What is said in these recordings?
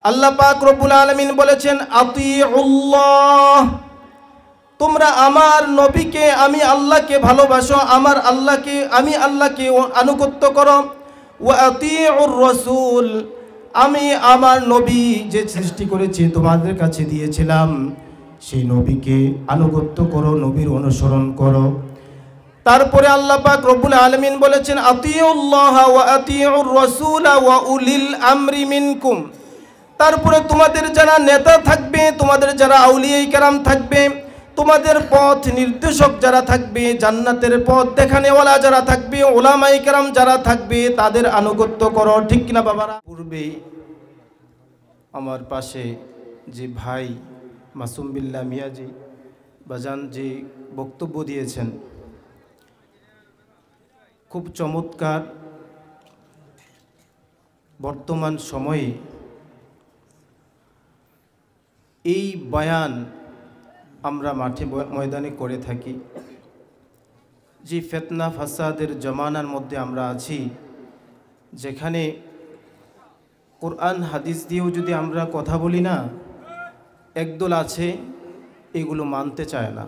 আল্লাহ পাক রব্বুল আলামিন বলেছেন আতিউল্লাহ, তোমরা আমার নবীকে আমি আল্লাহকে ভালোবাসো, আমি আল্লাহকে আনুগত্য করো। ওয়া আতিউর রাসূল, আমি আমার নবী যে সৃষ্টি করেছি তোমাদের কাছে দিয়েছিলাম সেই নবীকে আনুগত্য করো, নবীর অনুসরণ করো। তারপরে আল্লাহ পাক রব্বুল আলামিন বলেছেন আতিউল্লাহ ওয়া আতিউর রাসূল ওয়া উলিল আমরি মিনকুম। তারপরে তোমাদের যারা নেতা থাকবে, তোমাদের যারা আউলিয়া কেরাম থাকবে, তোমাদের পথ নির্দেশক যারা থাকবে, জান্নাতের পথ দেখানেওয়ালা যারা থাকবে, ওলামায়ে কেরাম যারা থাকবে, তাদের আনুগত্য করো। ঠিক কিনা বাবারা? পূর্বেই আমার পাশে যে ভাই মাসুম বিল্লাহ মিয়াজি বাজান যে বক্তব্য দিয়েছেন, খুব চমৎকার। বর্তমান সময়ে এই বয়ান আমরা মাঠে ময়দানে করে থাকি। যে ফিতনা ফাসাদের জমানার মধ্যে আমরা আছি, যেখানে কোরআন হাদিস দিয়েও যদি আমরা কথা বলি না, একদল আছে এগুলো মানতে চায় না।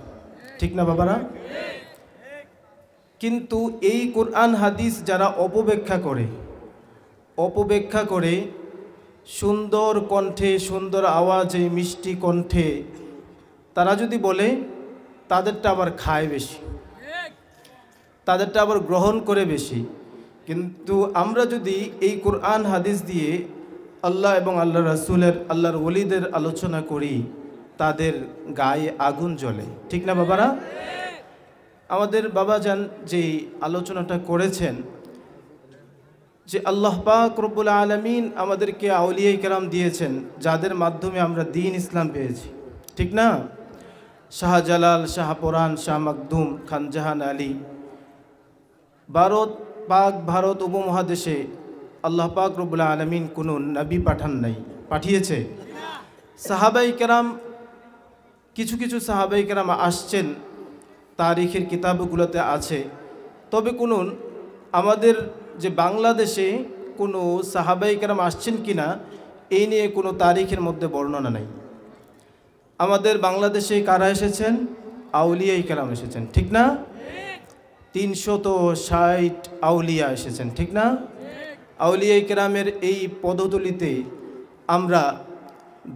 ঠিক না বাবারা? কিন্তু এই কোরআন হাদিস যারা অপব্যাখ্যা করে সুন্দর কণ্ঠে, সুন্দর আওয়াজে, মিষ্টি কণ্ঠে তারা যদি বলে, তাদেরটা আবার খায় বেশি, তাদেরটা আবার গ্রহণ করে বেশি। কিন্তু আমরা যদি এই কোরআন হাদিস দিয়ে আল্লাহ এবং আল্লাহ রাসূলের, আল্লাহর ওলিদের আলোচনা করি, তাদের গায়ে আগুন জ্বলে। ঠিক না বাবারা? আমাদের বাবাজান যে আলোচনাটা করেছেন যে আল্লাহ পাক রব্বুল আলামিন আমাদেরকে আউলিয়া কেরাম দিয়েছেন, যাদের মাধ্যমে আমরা দ্বীন ইসলাম পেয়েছি। ঠিক না? শাহজালাল, শাহপরান, শাহ মাকদুম, খানজাহান আলী। ভারত উপমহাদেশে আল্লাহ পাক রব্বুল আলামিন কোনো নবী পাঠান নাই, পাঠিয়েছে। সাহাবাই কেরাম, কিছু কিছু সাহাবাই কেরাম আসছেন, তারিখের কিতাবগুলোতে আছে। তবে কোনো আমাদের যে বাংলাদেশে কোনো সাহাবাই কেরাম আসছেন কিনা এই নিয়ে কোনো তারিখের মধ্যে বর্ণনা নাই। আমাদের বাংলাদেশে কারা এসেছেন? আউলিয়াই কেরাম এসেছেন। ঠিক না? 360 আউলিয়া এসেছেন। ঠিক না? আউলিয়াই কেরামের এই পদতলিতে আমরা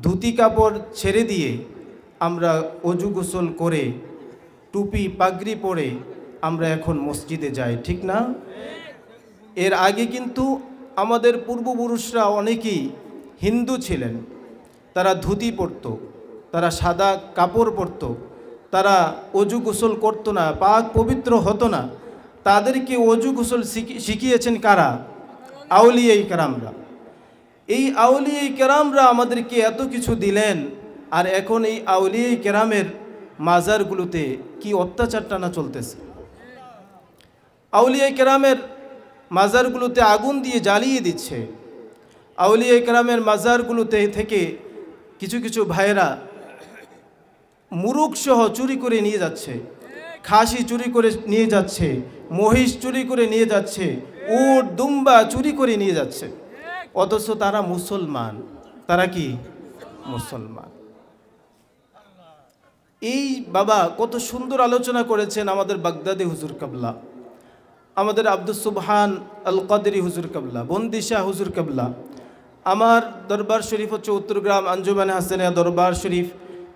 ধুতি কাপড় ছেড়ে দিয়ে, আমরা অজু গোসল করে, টুপি পাগড়ি পরে আমরা এখন মসজিদে যাই। ঠিক না? এর আগে কিন্তু আমাদের পূর্বপুরুষরা অনেকেই হিন্দু ছিলেন, তারা ধুতি পরত, তারা সাদা কাপড় পরত, তারা অজু গোসল করতো না, পাক পবিত্র হতো না। তাদেরকে অজু গোসল শিখিয়েছেন কারা? আউলিয়াই কেরামরা। এই আউলিয়াই কেরামরা আমাদেরকে এত কিছু দিলেন, আর এখন এই আউলিয়াই কেরামের মাজারগুলোতে কি অত্যাচারটা না চলতেছে। আউলিয়াই কেরামের মাজারগুলোতে আগুন দিয়ে জ্বালিয়ে দিচ্ছে। আউলিয়াই কেরামের মাজারগুলোতে থেকে কিছু কিছু ভাইয়েরা মুরুগ সহ চুরি করে নিয়ে যাচ্ছে, খাসি চুরি করে নিয়ে যাচ্ছে, মহিষ চুরি করে নিয়ে যাচ্ছে, উট দুম্বা চুরি করে নিয়ে যাচ্ছে। অথচ তারা মুসলমান। তারা কি মুসলমান? এই বাবা কত সুন্দর আলোচনা করেছেন আমাদের বাগদাদি হুজুর কাবলা, আমাদের আব্দুস সুবহান আল কাদরি হুজুর কাবলা, বন্দিশাহ হুজুর কাবলা। আমার দরবার শরীফ হচ্ছে উত্তরগ্রাম আঞ্জুমানে হাসানিয়া দরবার শরীফ।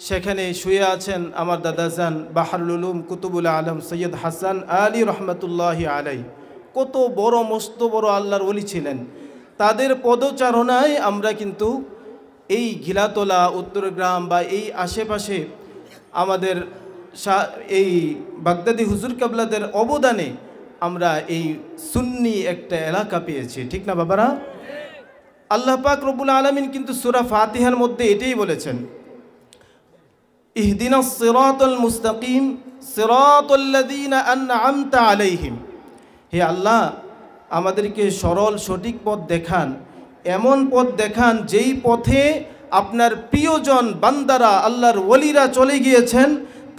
সেখানে শুয়ে আছেন আমার দাদাজান বাহরুল উলুম কুতুবুল আলম সৈয়দ হাসান আলী রহমতুল্লাহি আলাই। কত বড় মস্ত বড় আল্লাহর ওলি ছিলেন। তাদের পদচারণায় আমরা কিন্তু এই ঘিলাতলা, উত্তরগ্রাম বা এই আশেপাশে আমাদের এই বাগদাদি হুজুর কাবলাদের অবদানে আমরা এই সুন্নি একটা এলাকা পেয়েছি। ঠিক না বাবারা? আল্লাহ পাক রব্বুল আলামিন কিন্তু সূরা ফাতিহার মধ্যে এটাই বলেছেন, ইহদিনাস সিরাতাল মুস্তাকিম সিরাতাল্লাযীনা আন'আমতা আলাইহিম। হে আল্লাহ, আমাদেরকে সরল সঠিক পথ দেখান, এমন পথ দেখান যেই পথে আপনার প্রিয়জন বান্দারা, আল্লাহর ওলিরা চলে গিয়েছেন,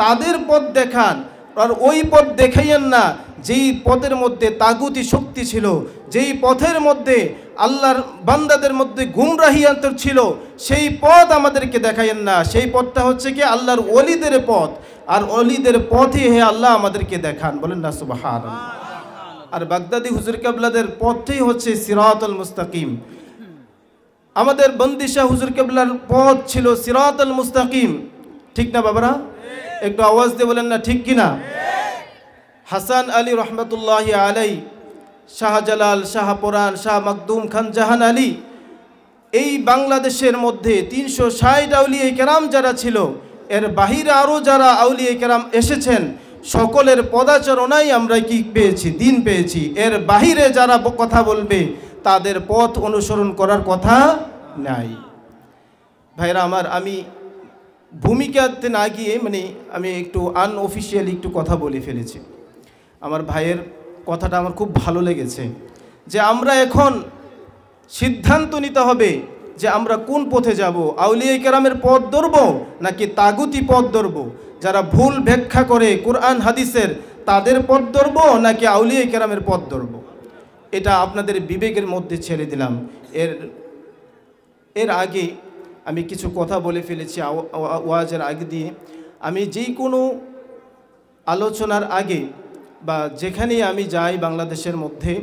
তাদের পথ দেখান। আর ওই পথ দেখাইয়েন না যেই পথের মধ্যে তাগুতি শক্তি ছিল, যেই পথের মধ্যে আল্লাহর বান্দাদের মধ্যে গুমরাহি অন্তর ছিল, সেই পথ আমাদেরকে দেখাইয়েন না। সেই পথটা হচ্ছে কি আল্লাহর ওলিদের পথ, আর ওলিদের পথই হে আল্লাহ আমাদেরকে দেখান, বলেন না সুবহানাল্লাহ। আর বাগদাদি হুজুর কেবলাদের পথই হচ্ছে সিরাতুল মুস্তাকিম। আমাদের বন্দিশাহ হুজুর কেবলার পথ ছিল সিরাতুল মুস্তাকিম, ঠিক না বাবারা? একটু আওয়াজ দিয়ে বলেন না ঠিক কিনা? হাসান আলী রহমতুল্লাহি আলাই, শাহজালাল, শাহপুরান, শাহ মখদুম খান জাহান আলী, এই বাংলাদেশের মধ্যে 360 আউলিয়া কেরাম যারা ছিল, এর বাহিরে আরও যারা আউলিয়া কেরাম এসেছেন, সকলের পদাচরণাই আমরা কি পেয়েছি? দিন পেয়েছি। এর বাহিরে যারা কথা বলবে তাদের পথ অনুসরণ করার কথা নাই। ভাইরা আমার, আমি ভূমিকাতে না গিয়ে আমি একটু আনঅফিসিয়ালি একটু কথা বলে ফেলেছি। আমার ভাইয়ের কথাটা আমার খুব ভালো লেগেছে, যে আমরা এখন সিদ্ধান্ত নিতে হবে যে আমরা কোন পথে যাব। আউলিয়া কেরামের পথ ধরব নাকি তাগুতি পথ ধরব? যারা ভুল ব্যাখ্যা করে কোরআন হাদিসের, তাদের পথ ধরব নাকি আউলিয়া কেরামের পথ ধরব? এটা আপনাদের বিবেকের মধ্যে ছেড়ে দিলাম। এর আগে আমি কিছু কথা বলে ফেলেছি ওয়াজের আগে দিয়ে। আমি যেই কোনো আলোচনার আগে বা যেখানেই আমি যাই বাংলাদেশের মধ্যে,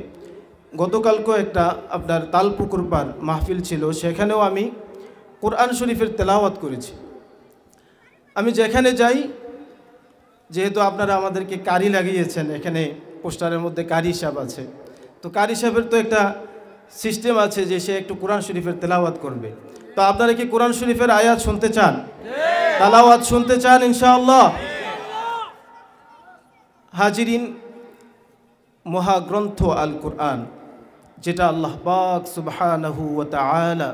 গতকালকেও একটা আপনার তালপুকুর পার মাহফিল ছিল, সেখানেও আমি কোরআন শরীফের তেলাওয়াত করেছি। আমি যেখানে যাই, যেহেতু আপনারা আমাদেরকে কারি লাগিয়েছেন, এখানে পোস্টারের মধ্যে কারি সাহেব আছে, তো কারি সাহেবের তো একটা সিস্টেম আছে যে সে একটু কোরআন শরীফের তেলাওয়াত করবে। তো আপনারা কি কোরআন শরীফের আয়াত শুনতে চান? তেলাওয়াত শুনতে চান ইনশাআল্লাহ? হাজিরিন, মহাগ্রন্থ আল কোরআন, যেটা আল্লাহ পাক সুবহানাহু ওয়া তাআলা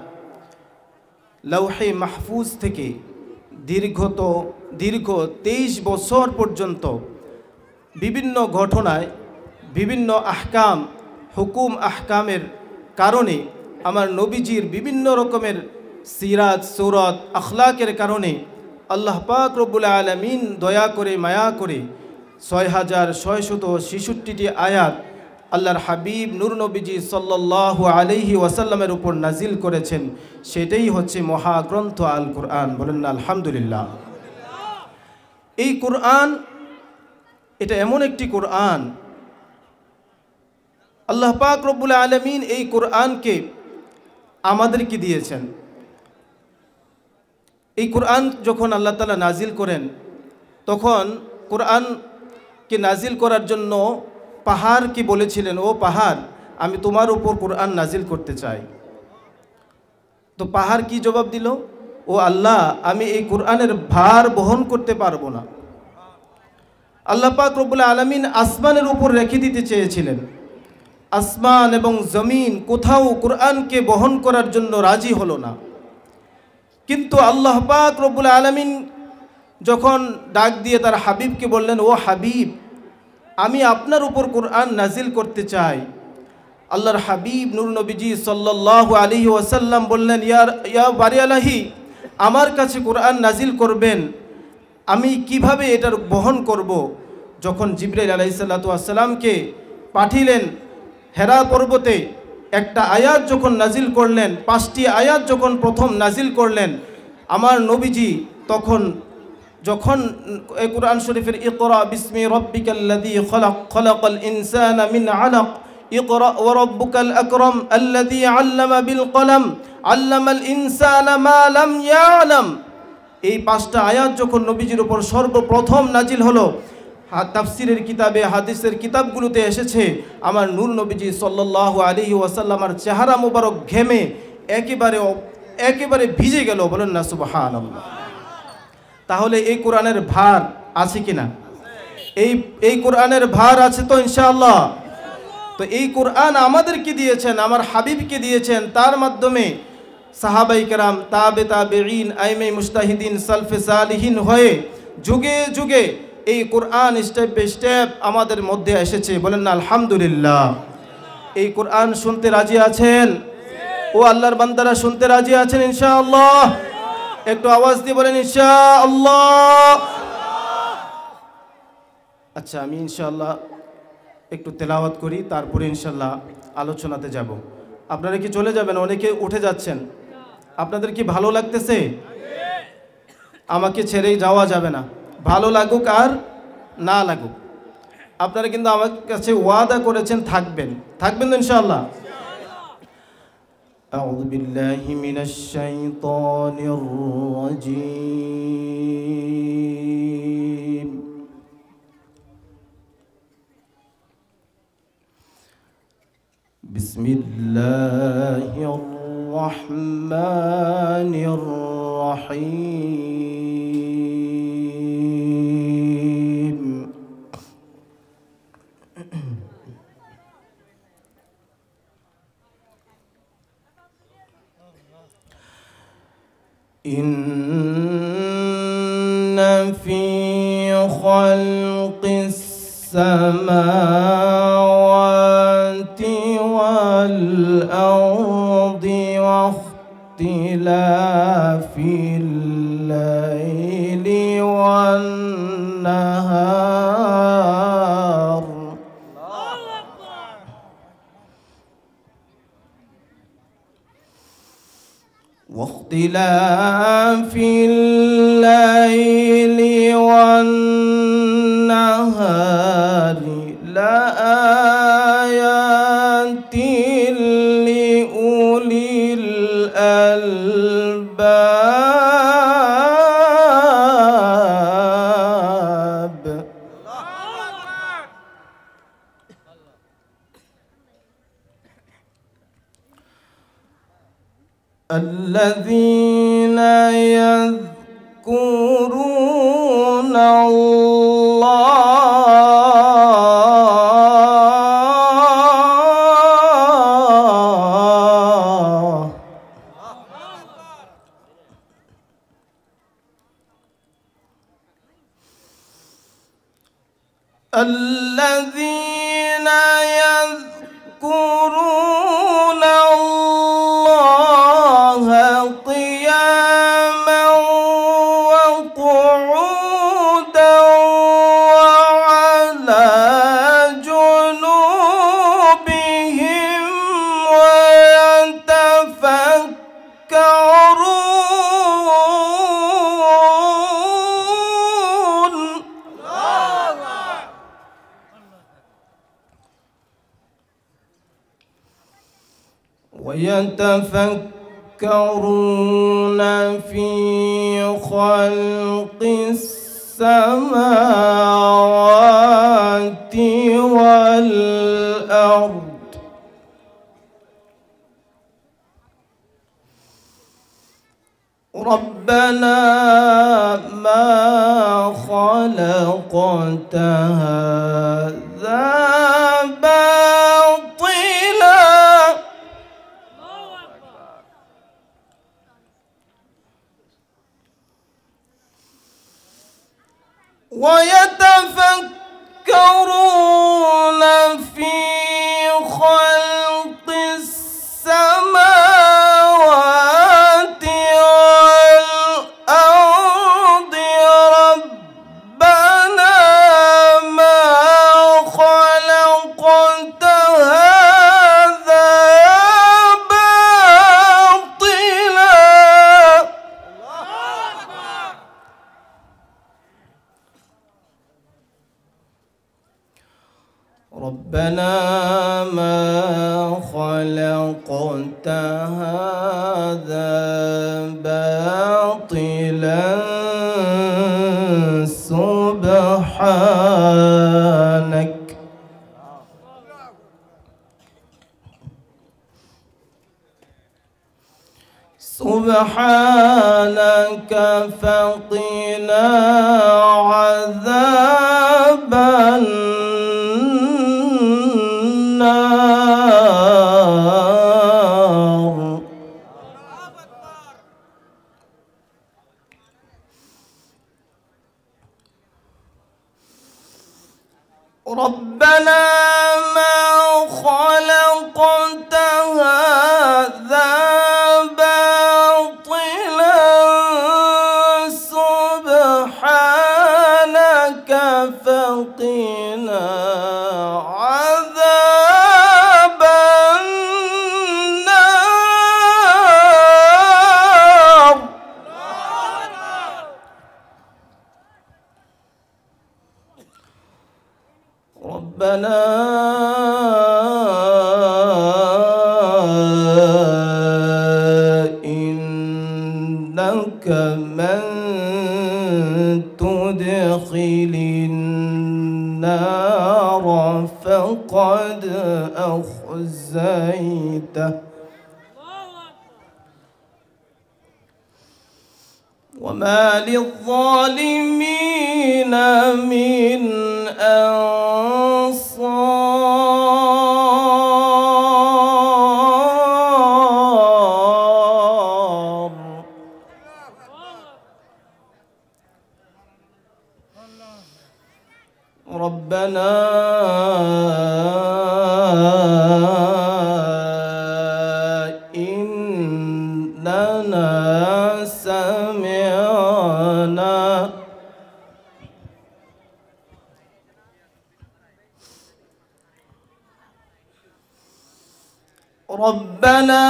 লৌহে মাহফুজ থেকে দীর্ঘ 23 বছর পর্যন্ত বিভিন্ন ঘটনায়, বিভিন্ন আহকাম, হুকুম আহকামের কারণে, আমার নবীজির বিভিন্ন রকমের সিরাত, সূরত, আখলাকের কারণে আল্লাহ পাক রব্বুল আলামিন দয়া করে, মায়া করে 6666টি আয়াত আল্লাহর হাবিব নূর নবীজি সাল্লাল্লাহু আলাইহি ওয়াসাল্লামের উপর নাজিল করেছেন। সেটাই হচ্ছে মহাগ্রন্থ আল কোরআন। বলেন না আলহামদুলিল্লাহ। এই কোরআন, এটা এমন একটি কোরআন, আল্লাহ পাক রব্বুল আলামিন এই কোরআনকে আমাদেরকে দিয়েছেন। এই কোরআন যখন আল্লাহ তাআলা নাজিল করেন, তখন কোরআনকে নাজিল করার জন্য পাহাড়কে বলেছিলেন, ও পাহাড়, আমি তোমার উপর কোরআন নাজিল করতে চাই। তো পাহাড় কি জবাব দিল? ও আল্লাহ, আমি এই কোরআনের ভার বহন করতে পারবো না। আল্লাহ পাক রব্বুল আলামিন আসমানের উপর রেখে দিতে চেয়েছিলেন। আসমান এবং জমিন কোথাও কোরআনকে বহন করার জন্য রাজি হলো না। কিন্তু আল্লাহ পাক রব্বুল আলামিন যখন ডাক দিয়ে তার হাবিবকে বললেন, ও হাবিব, আমি আপনার উপর কোরআন নাজিল করতে চাই। আল্লাহর হাবিব নূর নবীজি সাল্লাল্লাহু আলাইহি ওয়াসাল্লাম বললেন, ইয়া বারি আলাহি, আমার কাছে কোরআন নাজিল করবেন, আমি কিভাবে এটার বহন করব? যখন জিবরাইল আলাইহিস সালাতু ওয়াস সালামকে পাঠিলেন হেরা পর্বতে, একটা আয়াত যখন নাজিল করলেন, 5টি আয়াত যখন প্রথম নাজিল করলেন, আমার নবীজি যখন এই কোরআন শরীফের ইকরা বিসমি রাব্বিকাল্লাযী খলাক খলাকাল ইনসানা মিন আলাক ইকরা ওয়া রাব্বুকাল আকরাম আল্লাযী আল্লামা বিল কলম আল্লামাল ইনসানা মা লাম ইয়ালাম, এই 5টা আয়াত যখন নবীজির উপর সর্বপ্রথম নাজিল হলো, তাফসিরের কিতাবে, হাদিসের কিতাবগুলোতে এসেছে, আমার নূর নবীজি সাল্লাল্লাহু আলাইহি ওয়াসাল্লামের চেহারা মোবারক ঘেমে একেবারে ভিজে গেল। বলেন না সুবহানাল্লাহ। তাহলে এই কোরআনের ভার আছে কিনা? এই কোরআনের ভার আছে তো ইনশাআল্লাহ। তো এই কোরআন আমাদেরকে দিয়েছেন, আমার হাবিবকে দিয়েছেন, তার মাধ্যমে সাহাবাই কেরাম, তাবে তাবেঈন, আইমে মুজতাহিদিন, সালফে সালিহিন হয়ে যুগে যুগে এই কোরআন স্টেপ বাই স্টেপ আমাদের মধ্যে এসেছে। বলেন না আলহামদুলিল্লাহ। এই কোরআন শুনতে রাজি আছেন? ও আল্লাহর বান্দারা শুনতে রাজি আছেন ইনশাআল্লাহ? একটু আওয়াজ দিয়ে বলেন ইনশাআল্লাহ। আচ্ছা, আমি ইনশাআল্লাহ একটু তেলাওয়াত করি, তারপরে ইনশাআল্লাহ আলোচনাতে যাব। আপনারা কি চলে যাবেন? অনেকে উঠে যাচ্ছেন। আপনাদের কি ভালো লাগতেছে? আমাকে ছেড়েই যাওয়া যাবে না, ভালো লাগুক আর না লাগুক। আপনারা কিন্তু আমার কাছে ওয়াদা করেছেন থাকবেন, থাকবেন তো ইনশাআল্লাহ? আউযু বিল্লাহি মিনাশ শাইতানির রাজীম। বিসমিল্লাহির রহমানির রহিম। إن في خلق السماوات والأرض واختلاف الليل والنهار واختلاف الليل والنهار لآيات لأولي الألباب. الذين يذكرون الله الذين يذكرون الله قياما وقعودا وعلى جنوبهم ويتفكرون في خلق السماوات والأرض ربنا ما خلقت هذا باطلا ويتفكرون في خلق السماوات والأرض ربنا ما خلقت هذا باطلا ربنا ما خلقت هذا باطلا سبحانك فقنا عذاب النار ربنا ما خلقت هذا باطلا سبحانك فقنا عذاب النار ربنا إنك من تدخل النار فقد أخزيته وما للظالمين من أنصار. ربنا إننا سمعنا ربنا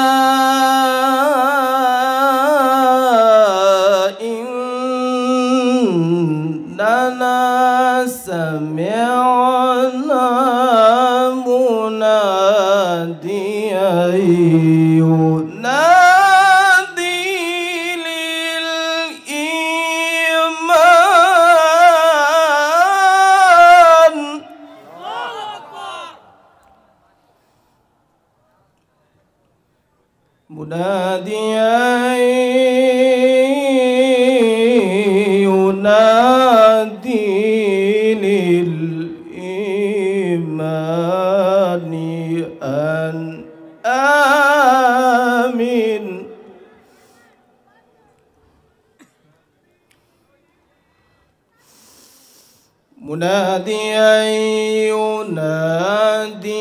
إننا سمعنا مناديا ينادي للإيمان مناديا ينادي للإيمان أن آمن مناديا ينادي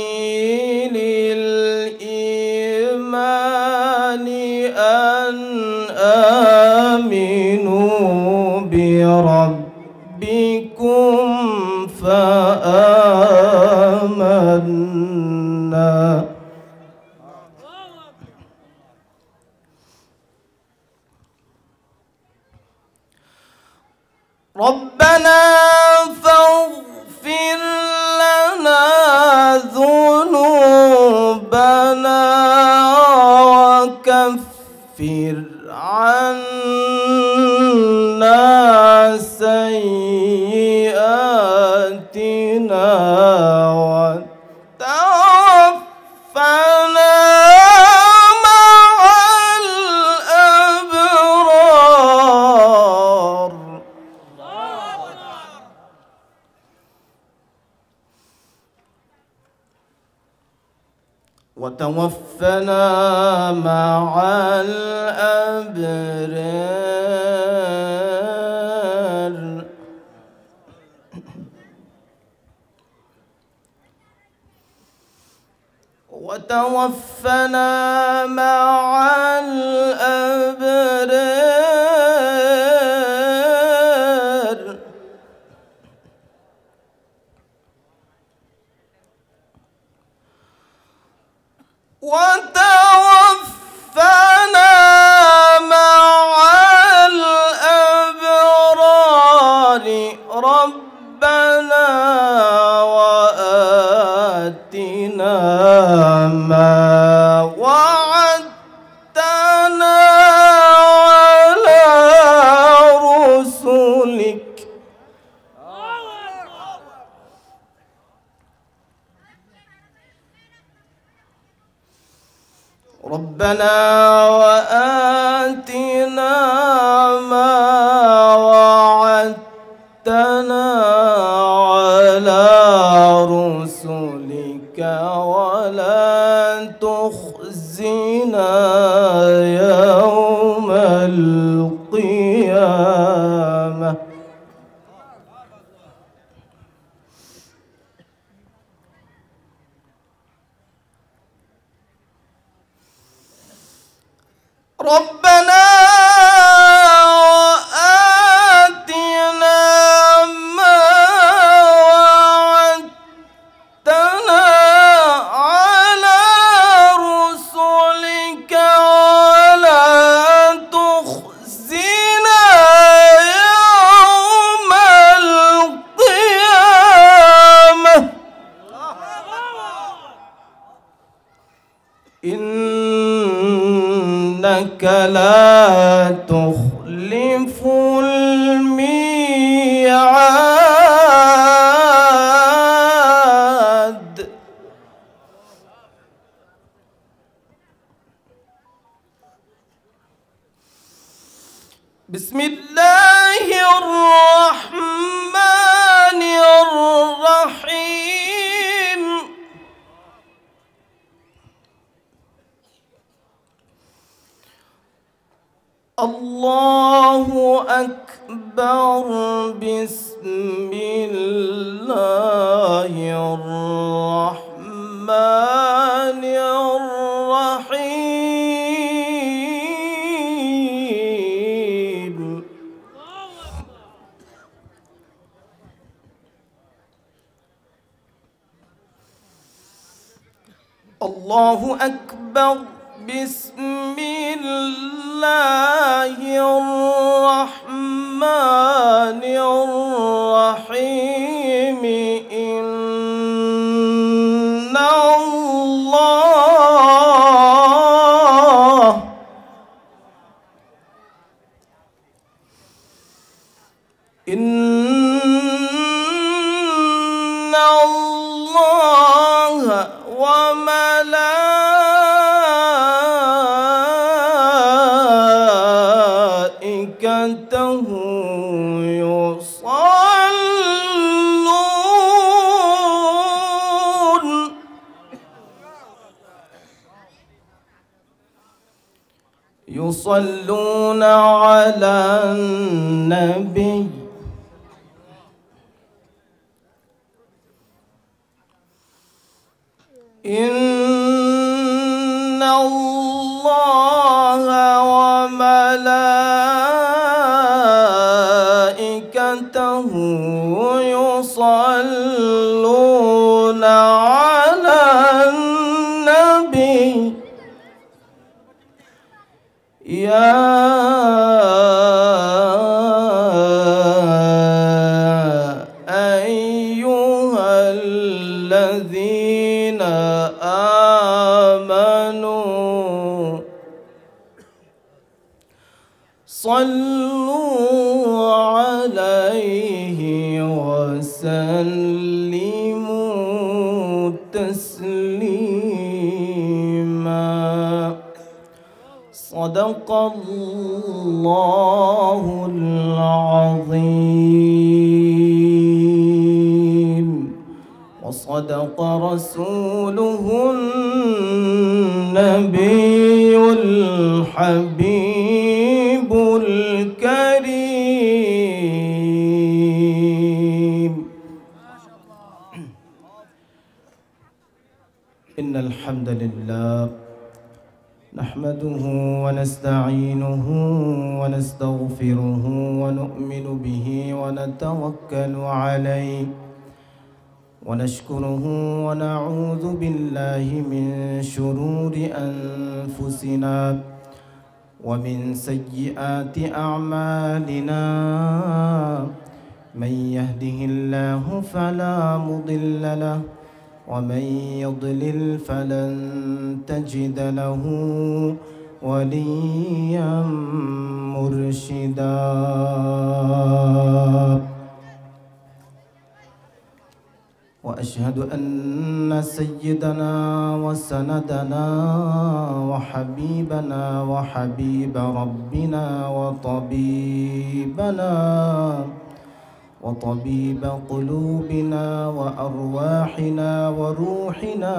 للإيمان أن آمنوا بربكم فآمنا ربنا فاغفر لنا ذنوبنا وكفر عنا سيئاتنا وتوفنا مع الأبرار وتوفنا مع الأبرار وتوفنا مع الأبرار وتوفنا مع الأبرار ربنا وآتنا ما وعدتنا على رسلك ربنا وآتنا ما وعدتنا على رسلك ولا تخزنا يوم القيامة ربنا وآتنا ما وعدتنا على رسلك ولا تخزنا يوم القيامة تخلف الميعاد. بسم الله الرحمن الرحيم. الله أكبر. بسم الله الرحمن الرحيم. الله أكبر. بسم الله الرحمن الرحيم. إن الله وملائكته يصلون على النبي. إن الله وملائكته يصلون على النبي. يا أيها الذين آمنوا صلوا عليه وسلموا تسليما. صدق الله العظيم وصدق رسوله النبي الحبيب الكريم. إن الحمد لله نحمده ونستعينه ونستغفره ونؤمن به ونتوكل عليه ونشكره ونعوذ بالله من شرور أنفسنا ومن سيئات أعمالنا. من يهده الله فلا مضل له ومن يضلل فلن تجد له وليا مرشدا. وأشهد أن سيدنا وسندنا وحبيبنا وحبيب ربنا وطبيب قلوبنا وأرواحنا وروحنا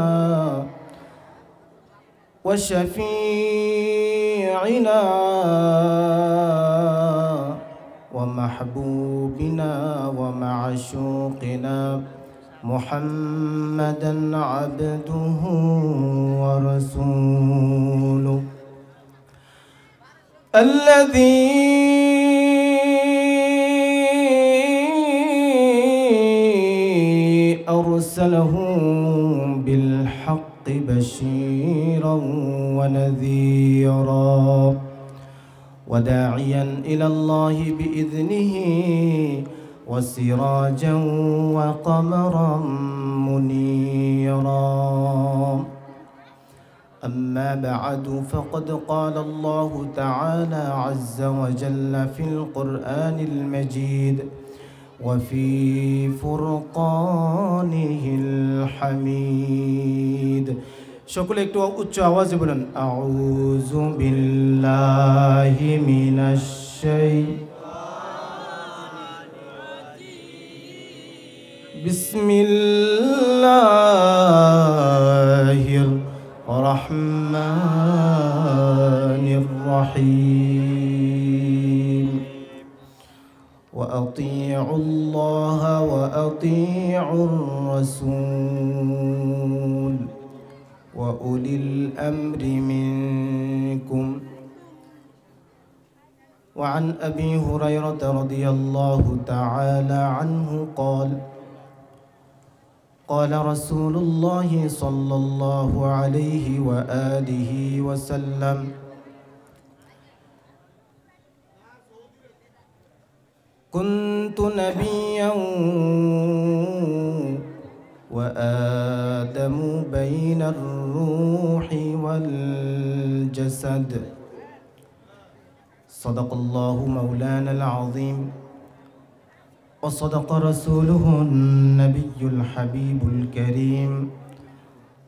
وشفيعنا ومحبوبنا ومعشوقنا محمدا عبده ورسوله الذي أرسله بالحق بشيرا ونذيرا وداعيا إلى الله بإذنه وسراجا وقمرا منيرا. أما بعد فقد قال الله تعالى عز وجل في القرآن المجيد وفي فرقانه الحميد সকলে একটু উচ্চ আওয়াজে বলেন আউযু বিল্লাহি মিনাশ বিসমিল্লাহির রহমানির রহিম وأطيعوا الله وأطيعوا الرسول وأولي الأمر منكم وعن أبي هريرة رضي الله تعالى عنه قال رسول الله صلى الله عليه وآله وسلم كنت نبيا وآدم بين الروح والجسد صدق الله مولانا العظيم وصدق رسوله النبي الحبيب الكريم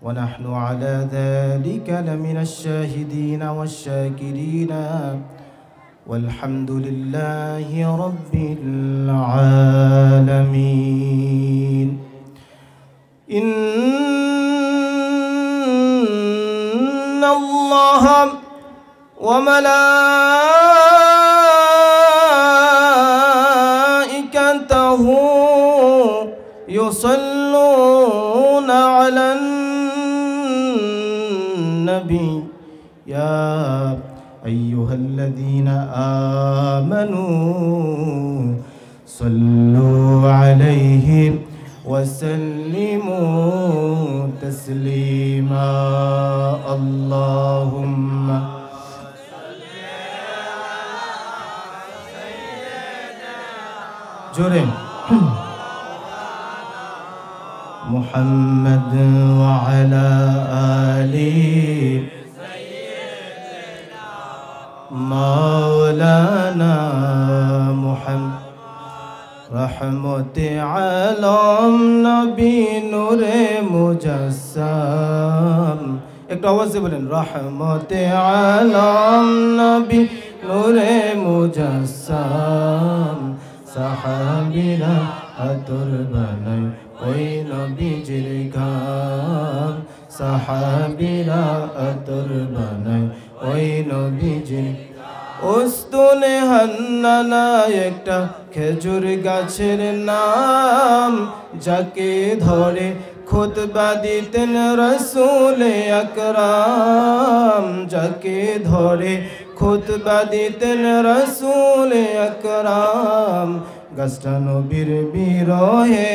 ونحن على ذلك لمن الشاهدين والشاكرين والحمد لله رب العالمين إن الله وملائكته يصلون على النبي يا أيها الذين آمنوا صلوا عليه وسلموا تسليما اللهم جرم محمد وعلى آله مولانا محمد رحمت عالم نبی نور مجسم একটু আওয়াজে বলেন রহমত আলম নবী নূর মুজাসসাম সাহাবীরা আতর বানায় ওই নবীজির গান সাহাবীরা আতর বানায় ওই নবীজির উস্তুনে হান্নানা একটা খেজুর গাছের নাম যাকে ধরে খুতবা দিতেন রাসূল আকরাম যাকে ধরে খুতবা দিতেন রাসূল আকরাম গাছটা নবীর বিরহে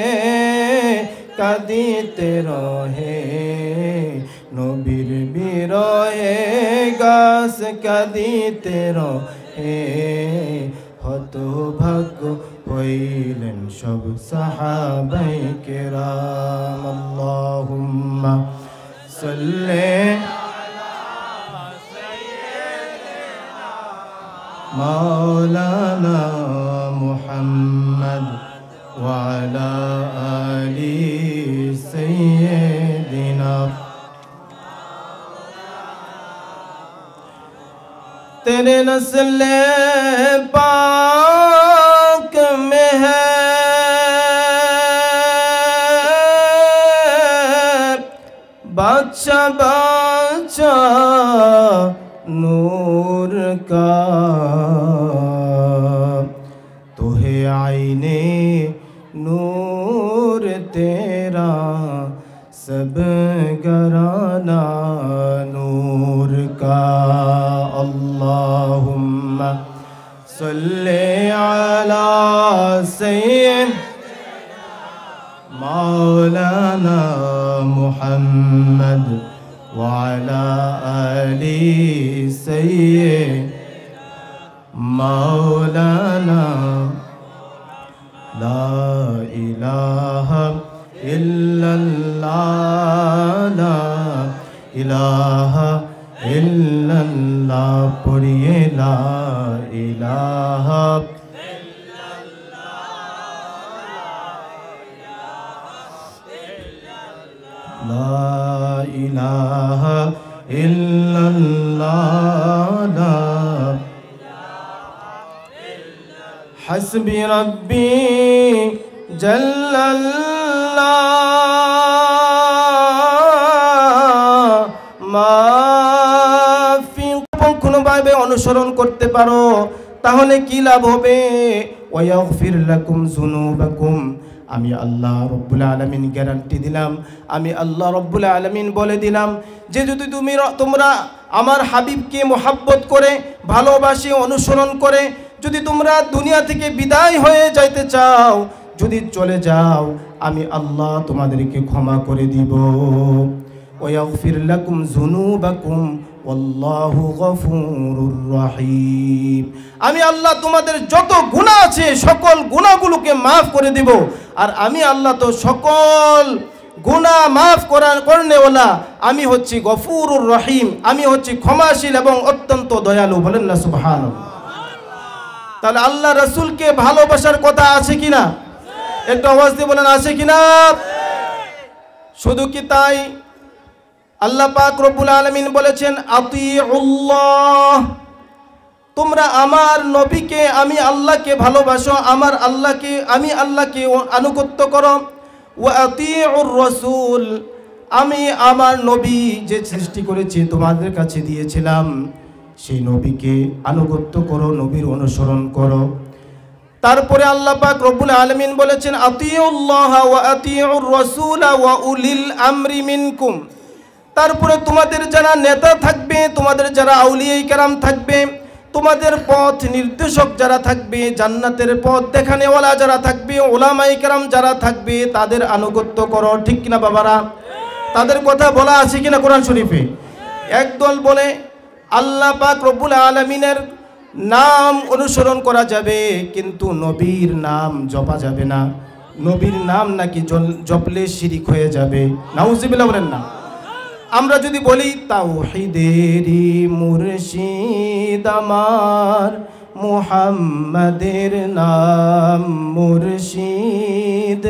কাঁদিতে রহে নবীর বিরহে গাছ কাঁদিতে রহে হতভাগ্য হইলেন সব সাহাবায়ে কেরাম আল্লাহুম্মা সাল্লি আলা সাইয়্যিদিনা মাওলানা মুহাম্মদ ওয়া আলা আলি সাইয়্যিদিনা तेरे नस्ल पाक में है बादशाह बादशाह नूर का तो है आईने नूर तेरा सब घराना नूर का अल्लाहुम्मा सल्ले अला सय्यिदिना मौलाना मुहम्मद व अला आलि सय्यिदिना मौलाना ला इलाहा इल्लल्लाह ला इलाहा ইল্লাল্লাহ পড়িয়ে লা ইলাহা লা ইলাহা ইল্লাল্লাহ হাসবি রাব্বি জাল্লাল্লাহ মাফি কোনোভাবে অনুসরণ করতে পারো তাহলে কি লাভ হবে ওয়াগফির লাকুম যুনুবাকুম আমি আল্লাহ রব্বুল আলামিন গ্যারান্টি দিলাম আমি আল্লাহ রব্বুল আলামিন বলে দিলাম যে যদি তোমরা আমার হাবিবকে মোহাব্বত করে ভালোবাসে অনুসরণ করে যদি তোমরা দুনিয়া থেকে বিদায় হয়ে যাইতে চাও যদি চলে যাও আমি আল্লাহ তোমাদেরকে ক্ষমা করে দিব ওয়াগফির লাকুম যুনুবাকুম ওয়াল্লাহু গফুরুর রহিম আমি আল্লাহ তোমাদের যত গুনাহ আছে সকল গুনাহগুলোকে maaf করে দিব আর আমি আল্লাহ তো সকল গুনাহ maaf করনেওয়ালা আমি হচ্ছি গফুরুর রহিম আমি হচ্ছি ক্ষমাশীল এবং অত্যন্ত দয়ালু বলেন না সুবহানাল্লাহ তাহলে আল্লাহ রাসূলকে ভালোবাসার কথা আছে কিনা একটু আওয়াজ দিয়ে বলেন আছে কিনা শুধু কি তাই আল্লাহ পাক রব্বুল আলামিন বলেছেন আতিউল্লাহ তোমরা আমার নবীকে আমি আল্লাহকে ভালোবাসো আমার আল্লাহকে আমি আল্লাহকে আনুগত্য করো ওয়া আতিউর রাসূল আমি আমার নবী যে সৃষ্টি করেছি তোমাদের কাছে দিয়েছিলাম সেই নবীকে আনুগত্য করো নবীর অনুসরণ করো তারপরে আল্লাহ পাক রব্বুল আলামিন বলেছেন আতিউল্লাহ ওয়া আতিউর রাসূল ওয়া উলিল আমরি মিনকুম তারপরে তোমাদের যারা নেতা থাকবে তোমাদের যারা আউলিয়ায়ে কেরাম থাকবে তোমাদের পথ নির্দেশক যারা থাকবে জান্নাতের পথ দেখানেওয়ালা যারা থাকবে উলামায়ে কেরাম যারা থাকবে তাদের আনুগত্য করো ঠিক কিনা বাবারা তাদের কথা বলা আছে কিনা কোরআন শরীফে একদল বলে আল্লাহ পাক রব্বুল আলামিনের নাম অনুসরণ করা যাবে কিন্তু নবীর নাম জপা যাবে না নবীর নাম নাকি জপলে শিরিক হয়ে যাবে নাউজুবিল্লাহ বলেন না আমরা যদি বলি তাওহীদেরই মুর্শিদ আমার মুহাম্মাদের নাম মুর্শিদ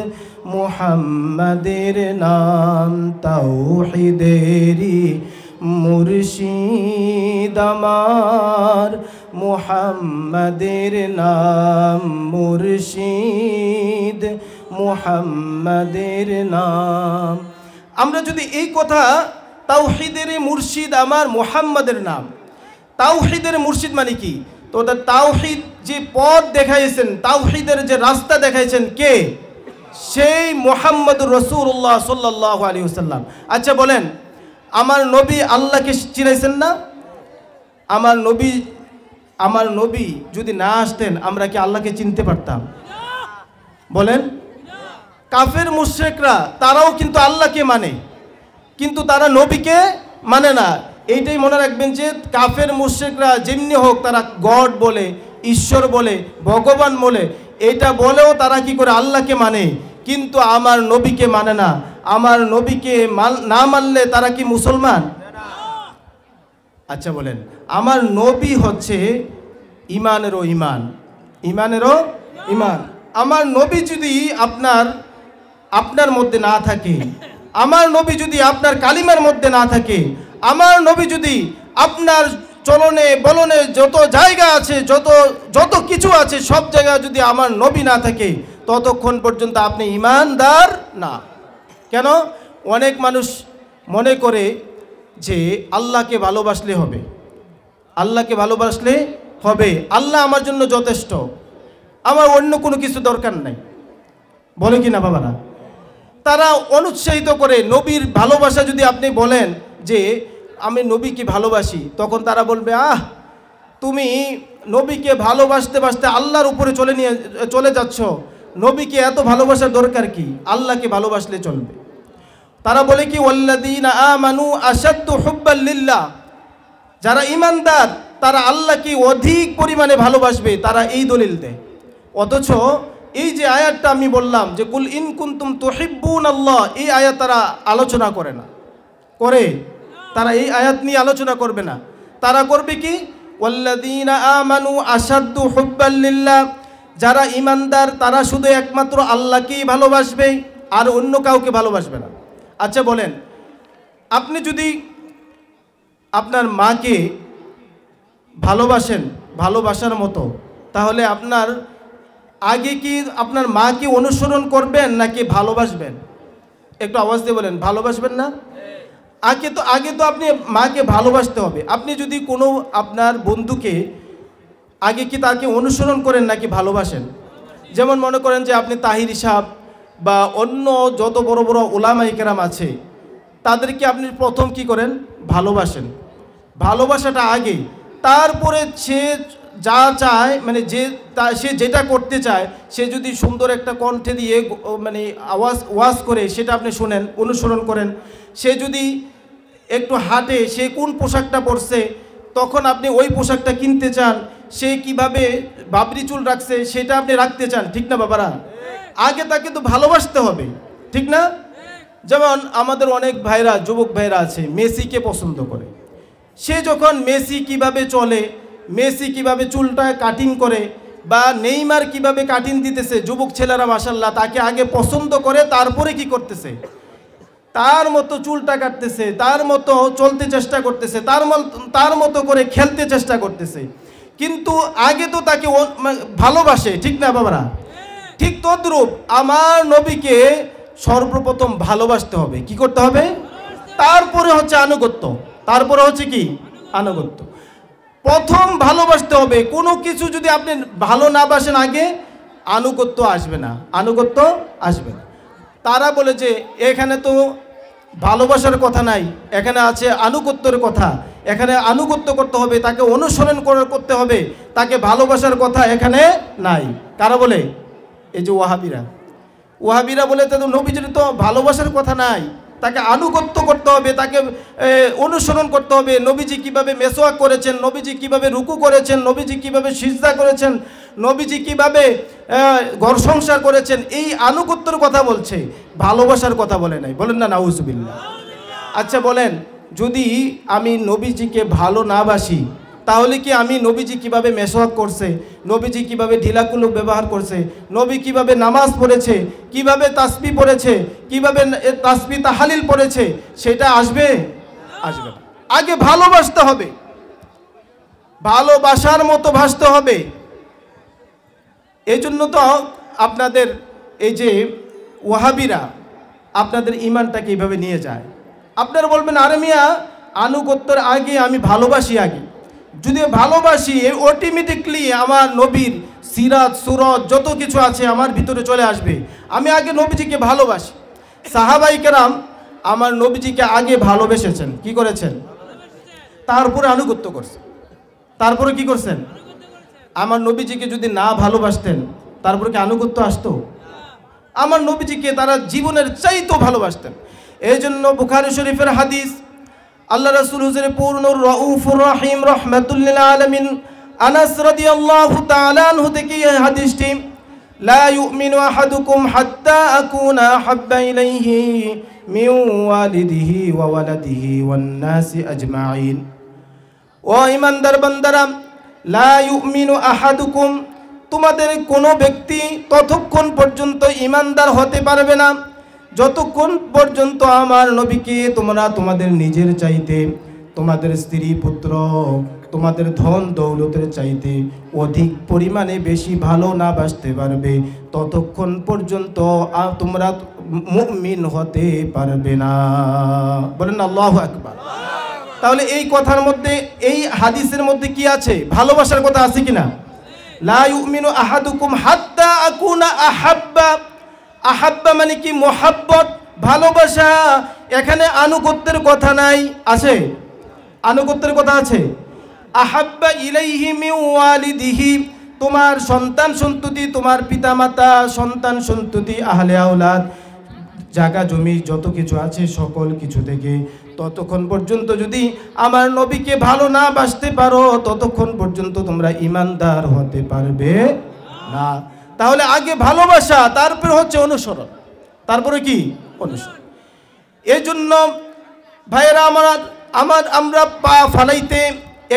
মুহাম্মাদের নাম তাওহীদেরই মুর্শিদ আমার মুহাম্মাদের নাম মুর্শিদ মুহাম্মাদের নাম আমরা যদি এই কথা তাওহীদের মুর্শিদ আমার মুহাম্মাদের নাম তাওহীদের মুর্শিদ মানে কি তো তাওহীদ যে পথ দেখাইছেন তাওহীদের যে রাস্তা দেখাইছেন কে সেই মুহাম্মদুর রাসূলুল্লাহ সাল্লাল্লাহু আলাইহি ওয়াসাল্লাম আচ্ছা বলেন আমার নবী আল্লাহকে চিনাইছেন না আমার নবী যদি না আসতেন আমরা কি আল্লাহকে চিনতে পারতাম বলেন কাফের মুশরিকরা তারাও কিন্তু আল্লাহকে মানে কিন্তু তারা নবীকে মানে না এইটাই মনে রাখবেন যে কাফের মুশরিকরা যেমনি হোক তারা গড বলে ঈশ্বর বলে ভগবান বলে এটা বলেও তারা কি করে আল্লাহকে মানে কিন্তু আমার নবীকে মানে না আমার নবীকে না মানলে তারা কি মুসলমান আচ্ছা বলেন আমার নবী হচ্ছে ইমানেরও ইমান আমার নবী যদি আপনার মধ্যে না থাকে আমার নবী যদি আপনার কালিমার মধ্যে না থাকে আমার নবী যদি আপনার চলনে বলনে যত জায়গা আছে যত কিছু আছে সব জায়গায় যদি আমার নবী না থাকে ততক্ষণ পর্যন্ত আপনি ঈমানদার না কেন অনেক মানুষ মনে করে যে আল্লাহকে ভালোবাসলে হবে আল্লাহ আমার জন্য যথেষ্ট আমার অন্য কোনো কিছু দরকার নাই বলে কি না বাবারা তারা অনুৎসাহিত করে নবীর ভালোবাসা যদি আপনি বলেন যে আমি নবীকে ভালোবাসি তখন তারা বলবে তুমি নবীকে ভালোবাসতে আল্লাহর উপরে চলে যাচ্ছ নবীকে এত ভালোবাসার দরকার কি আল্লাহকে ভালোবাসলে চলবে তারা বলে কি ওয়াল্লাযীনা আমানু আশাদ্দু হুব্বাল লিল্লাহ যারা ঈমানদার তারা আল্লাহকে অধিক পরিমাণে ভালোবাসবে তারা এই দলিল দেয় অথচ এই যে আয়াতটা আমি বললাম যে কুল ইন কুনতুম তুহিব্বুনাল্লাহ এই আয়াত তারা আলোচনা করে না তারা এই আয়াত নিয়ে আলোচনা করবে না। তারা করবে কি, ওয়াল্লাযীনা আমানু আশাদ্দু হুব্বাল লিল্লাহ, যারা ঈমানদার তারা শুধু একমাত্র আল্লাহকেই ভালোবাসবে, আর অন্য কাউকে ভালোবাসবে না। আচ্ছা বলেন, আপনি যদি আপনার মাকে ভালোবাসেন ভালোবাসার মতো, তাহলে আপনার আগে কি আপনার মাকে অনুসরণ করবেন নাকি ভালোবাসবেন? একটু আওয়াজ দিয়ে বলেন, ভালোবাসবেন না? আগে তো আপনি মাকে ভালোবাসতে হবে। আপনি যদি কোনো আপনার বন্ধুকে আগে কি তাকে অনুসরণ করেন নাকি ভালোবাসেন? যেমন মনে করেন যে আপনি তাহির সাহেব বা অন্য যত বড় বড় উলামায়ে কেরাম আছে, তাদেরকে আপনি প্রথম কি করেন? ভালোবাসেন। ভালোবাসাটা আগে, তারপরে সে যা চায়, মানে সে যেটা করতে চায়, সে যদি সুন্দর একটা কণ্ঠে দিয়ে মানে ওয়াজ করে সেটা আপনি শুনেন, অনুসরণ করেন। সে যদি একটু হাঁটে, সে কোন পোশাকটা পরছে, তখন আপনি ওই পোশাকটা কিনতে চান। সে কিভাবে বাবরি চুল রাখছে, সেটা আপনি রাখতে চান, ঠিক না বাবারা? আগে তাকে তো ভালোবাসতে হবে, ঠিক না? যেমন আমাদের অনেক ভাইরা, যুবক ভাইরা আছে, মেসিকে পছন্দ করে। সে যখন মেসি কিভাবে চলে, মেসি কিভাবে চুলটা কাটিং করে, বা নেইমার কিভাবে কাটিং দিতেছে, যুবক ছেলেরা মাশাআল্লাহ তাকে আগে পছন্দ করে, তারপরে কি করতেছে? তার মতো চুলটা কাটতেছে, তার মতো চলতে চেষ্টা করতেছে, তার মতো করে খেলতে চেষ্টা করতেছে। কিন্তু আগে তো তাকে ভালোবাসে, ঠিক না বাবারা? ঠিক তদ্রূপ আমার নবীকে সর্বপ্রথম ভালোবাসতে হবে। কি করতে হবে? তারপরে হচ্ছে আনুগত্য। তারপরে হচ্ছে কি? আনুগত্য। প্রথম ভালোবাসতে হবে। কোনো কিছু যদি আপনি ভালো না বাসেন, আগে আনুগত্য আসবে না, আনুগত্য আসবে না। তারা বলে যে এখানে তো ভালোবাসার কথা নাই, এখানে আছে আনুগত্যের কথা। এখানে আনুগত্য করতে হবে, তাকে অনুসরণ করতে হবে, তাকে ভালোবাসার কথা এখানে নাই। কারা বলে? এই যে ওয়াহাবিরা বলে তো নবীজির তো ভালোবাসার কথা নাই, তাকে আনুগত্য করতে হবে, তাকে অনুসরণ করতে হবে। নবীজি কিভাবে মেসওয়াক করেছেন, নবীজি কিভাবে রুকু করেছেন, নবীজি কিভাবে সিজদা করেছেন, নবীজি কিভাবে ঘর সংসার করেছেন, এই আনুগত্যের কথা বলছে, ভালোবাসার কথা বলে নাই। বলেন না নাউজুবিল্লাহ। আচ্ছা বলেন, যদি আমি নবীজিকে ভালো না বাসি, তাহলে কি আমি নবীজি কিভাবে মেসওয়াক করছে, নবীজি কিভাবে ঢিলাকুলু ব্যবহার করছে, নবী কিভাবে নামাজ পড়েছে, কিভাবে তাসবিহ পড়েছে, কিভাবে তাসবিহ তাহলিল পড়েছে, সেটা আসবে? আসবে না। আগে ভালোবাসতে হবে, ভালোবাসার মতো ভাসতে হবে। এই জন্য তো আপনাদের এই যে ওয়াহাবিরা আপনাদের ঈমানটাকে এইভাবে নিয়ে যায়। আপনারা বলবেন, আরে মিয়া আনুগত্যের আগে আমি ভালোবাসি। আগে যদি ভালোবাসি, অটোমেটিকলি আমার নবীর সিরাত সুরত যত কিছু আছে আমার ভিতরে চলে আসবে। আমি আগে নবীজিকে ভালোবাসি। সাহাবাই কেরাম আমার নবীজিকে আগে ভালোবেসেছেন, কি করেছেন? তারপরে আনুগত্য করছেন। তারপরে কি করছেন? আমার নবীজিকে যদি না ভালোবাসতেন, তারপরে কি আনুগত্য আসতো? আমার নবীজিকে তারা জীবনের চাইতেও ভালোবাসতেন। এই জন্য বুখারী শরীফের হাদিস, আল্লাহ রাসূল হুজুর পূর্ণ রাউফুর রহিম রাহমাতুল লিল আলামিন আনাস রাদিয়াল্লাহু তাআলা আনহু থেকে এই হাদিসটি, লা ইউমিনু আহাদুকুম হাত্তা আকুনা হাব্বা ইলাইহি মিন ওয়ালিদিহি ওয়া ওয়ালাদিহি ওয়ান নাসি আজমাইন। ও ঈমানদার বান্দারা, লা ইউমিনু আহাদুকুম, তোমাদের কোনো ব্যক্তি ততক্ষণ পর্যন্ত ঈমানদার হতে পারবে না যতক্ষণ পর্যন্ত আমার নবীকে তোমরা তোমাদের নিজের চাইতে, তোমাদের স্ত্রী পুত্র, তোমাদের ধন দৌলতের চাইতে অধিক পরিমাণে বেশি ভালো না বাসতে পারবে, ততক্ষণ পর্যন্ত তোমরা মুমিন হতে পারবে না। বলেন আল্লাহু আকবার। তাহলে এই কথার মধ্যে, এই হাদিসের মধ্যে কি আছে? ভালোবাসার কথা আছে কিনা? লা ইউমিনু আহাদুকুম হাত্তা আকুনা আহাব্বা। আহাব্বা মানে কি? মোহাব্বত, ভালোবাসা। এখানে আনুগত্যের কথা নাই। আছে? আনুগত্যের কথা আছে। আহাব্বা ইলাইহি মিন ওয়ালিদিহি, তোমার সন্তান সন্ততি, তোমার পিতামাতা, সন্তান সন্ততি, আহলে আওলাদ, জায়গা জমি যত কিছু আছে সকল কিছু থেকে ততক্ষণ পর্যন্ত যদি আমার নবীকে ভালো না বাসতে পারো, ততক্ষণ পর্যন্ত তোমরা ঈমানদার হতে পারবে না। তাহলে আগে ভালোবাসা, তারপরে হচ্ছে অনুসরণ, তারপরে কি? অনুসরণ। এই জন্য ভাইয়েরা আমার, আমরা পা ফালাইতে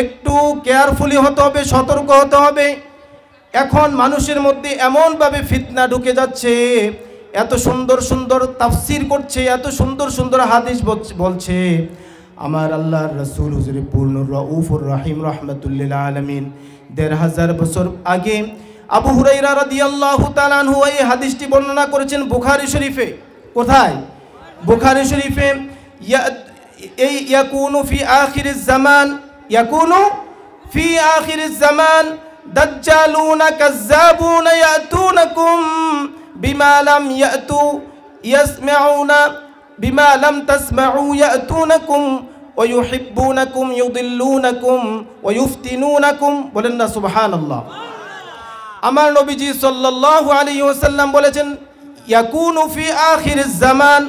একটু কেয়ারফুলি হতে হবে, সতর্ক হতে হবে। এখন মানুষের মধ্যে এমনভাবে ফিতনা ঢুকে যাচ্ছে, এত সুন্দর সুন্দর তাফসির করছে, এত সুন্দর সুন্দর হাদিস বলছে। আমার আল্লাহর রাসূল হুজুর পূর্ণুর রউফুর রহিম রাহমাতুল্লিল আলামিন ১৫০০ বছর আগে আবু হুরায়রা রাদিয়াল্লাহু তাআলা আনহু এই হাদিসটি বর্ণনা করেছেন বুখারী শরীফে। কোথায়? বুখারী শরীফে। ইয়াকুনু ফি আখিরিজ জামান, ইয়াকুনু ফি আখিরিজ জামান দাজ্জালুনা কাজ্জাবুনা ইয়াতুনাকুম বিমা লাম ইয়াতু ইয়াসমাউনা বিমা লাম তাসমাউ ইয়াতুনাকুম ওয়া ইউহিব্বুনাকুম ইউদিল্লুনাকুম ওয়া ইফতিনুনাকুম। বলেন না সুবহানাল্লাহ। আমার নবীজি সাল্লাল্লাহু আলাইহি ওয়াসাল্লাম বলেছেন ইয়াকুনু ফি আখিরিজ জামান,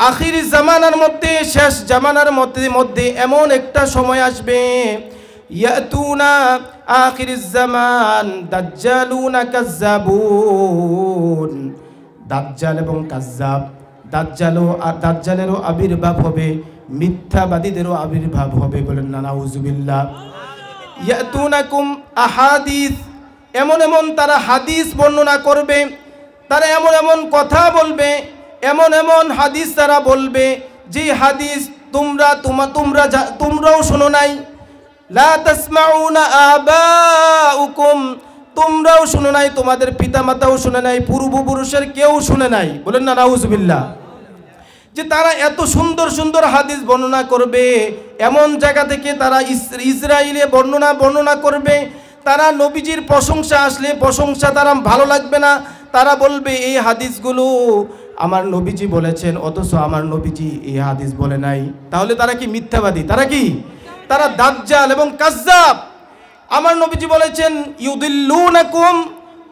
আখিরি জামানার মধ্যে, শেষ জামানার মধ্যে এমন একটা সময় আসবে, ইয়াতুনা আখিরিজ জামান দাজ্জালুনা কাজ্জাবুন, দাজ্জাল এবং কাজ্জাব, দাজ্জালেরও আবির্ভাব হবে, মিথ্যাবাদীদেরও আবির্ভাব হবে। বলেন না নাউজুবিল্লাহ। ইয়াতুনাকুম আহাদিস, এমন এমন তারা হাদিস বর্ণনা করবে, তারা এমন এমন কথা বলবে, এমন এমন হাদিস তারা বলবে যে হাদিস তোমরাও শোনো নাই। লা তাসমাউনা আবাউকুম, তোমরাও শোনো নাই, তোমাদের পিতামাতাও শুনে নাই, পূর্বপুরুষের কেউ শুনে নাই। বলেন না নাউজুবিল্লাহ। যে তারা এত সুন্দর সুন্দর হাদিস বর্ণনা করবে, এমন জায়গা থেকে তারা ইসরায়েলে বর্ণনা করবে। তারা নবীজির প্রশংসা আসলে প্রশংসা তারা ভালো লাগবে না, তারা বলবে এই হাদিসগুলো আমার নবীজি বলেছেন, অথচ আমার নবীজি এই হাদিস বলে নাই। তাহলে তারা কি মিথ্যাবাদী? তারা কি? তারা দাজ্জাল এবং কাজ্জাব। আমার নবীজি বলেছেন ইউদিল্লুনাকুম,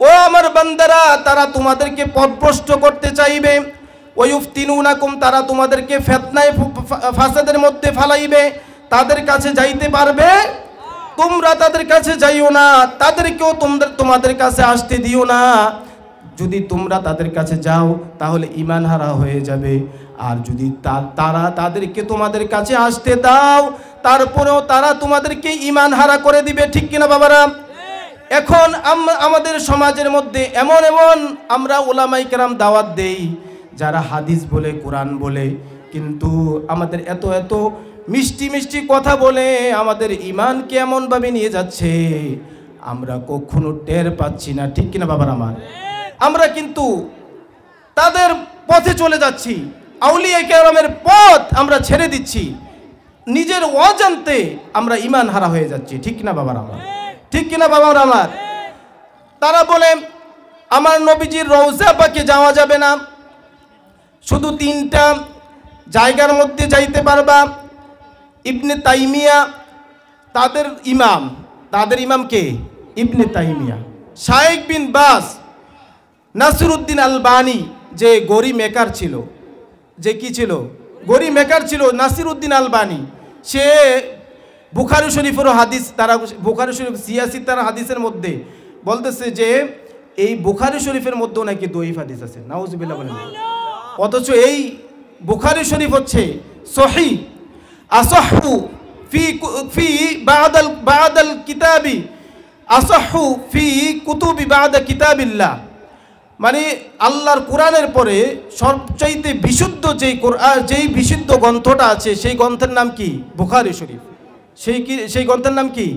ও আমার বান্দারা, তারা তোমাদেরকে পথভ্রষ্ট করতে চাইবে। ও ইফতিনুনাকুম, তারা তোমাদেরকে ফিতনায় ফাসাদের মধ্যে ফালাইবে। তাদের কাছে যাইতে পারবে, তোমরা তাদের কাছে যাইও না, তাদেরকেও তোমাদের কাছে আসতে দিও না। যদি তোমরা তাদের কাছে যাও তাহলে ঈমান হারা হয়ে যাবে। আর যদি তারা তাদেরকে তোমাদের কাছে আসতে দাও, তারপরেও তারা তোমাদেরকে ঈমান হারা করে দিবে। ঠিক কিনা বাবারা? এখন আমাদের সমাজের মধ্যে এমন আমরা উলামায়ে কেরাম দাওয়াত দেই, যারা হাদিস বলে, কোরআন বলে, কিন্তু আমাদের এত এত মিষ্টি মিষ্টি কথা বলে আমাদের ঈমানকে এমনভাবে নিয়ে যাচ্ছে আমরা কখনো টের পাচ্ছি না। ঠিক কিনা বাবার আমার? আমরা কিন্তু তাদের পথে চলে যাচ্ছি, আউলিয়া কেরামের পথ আমরা ছেড়ে দিচ্ছি, নিজের অজান্তে আমরা ঈমান হারা হয়ে যাচ্ছি। ঠিক কিনা বাবার আমার? ঠিক কিনা বাবার আমার? তারা বলে আমার নবীজির রওজা পাকে যাওয়া যাবে না, শুধু 3টা জায়গার মধ্যে যাইতে পারবা। ইবনে তাইমিয়া তাদের ইমাম কে? ইবনে তাইমিয়া। শাইখ বিন বাস, নাসিরউদ্দিন আলবানী, যে গরি মেকার ছিল, যে কি ছিল? গরি মেকার ছিল নাসিরউদ্দিন আলবানী। সে বুখারী শরীফের হাদিস, তারা বুখারী শরীফ সিয়াসিতার হাদিসের মধ্যে বলতেছে যে এই বুখারী শরীফের মধ্যেও নাকি দঈফ হাদিস আছে। নাউজুবিল্লাহ বলেন। অথচ এই বুখারী শরীফ হচ্ছে সহিহ, আসহু ফি বাদাল কিতাবি, আসহু ফি কুতুবি বাদা কিতাবিল্লাহ। মানে আল্লাহর কোরআনের পরে সবচাইতে বিশুদ্ধ যেই বিশুদ্ধ গ্রন্থটা আছে সেই গ্রন্থের নাম কি? বুখারী শরীফ। সেই গ্রন্থের নাম কি?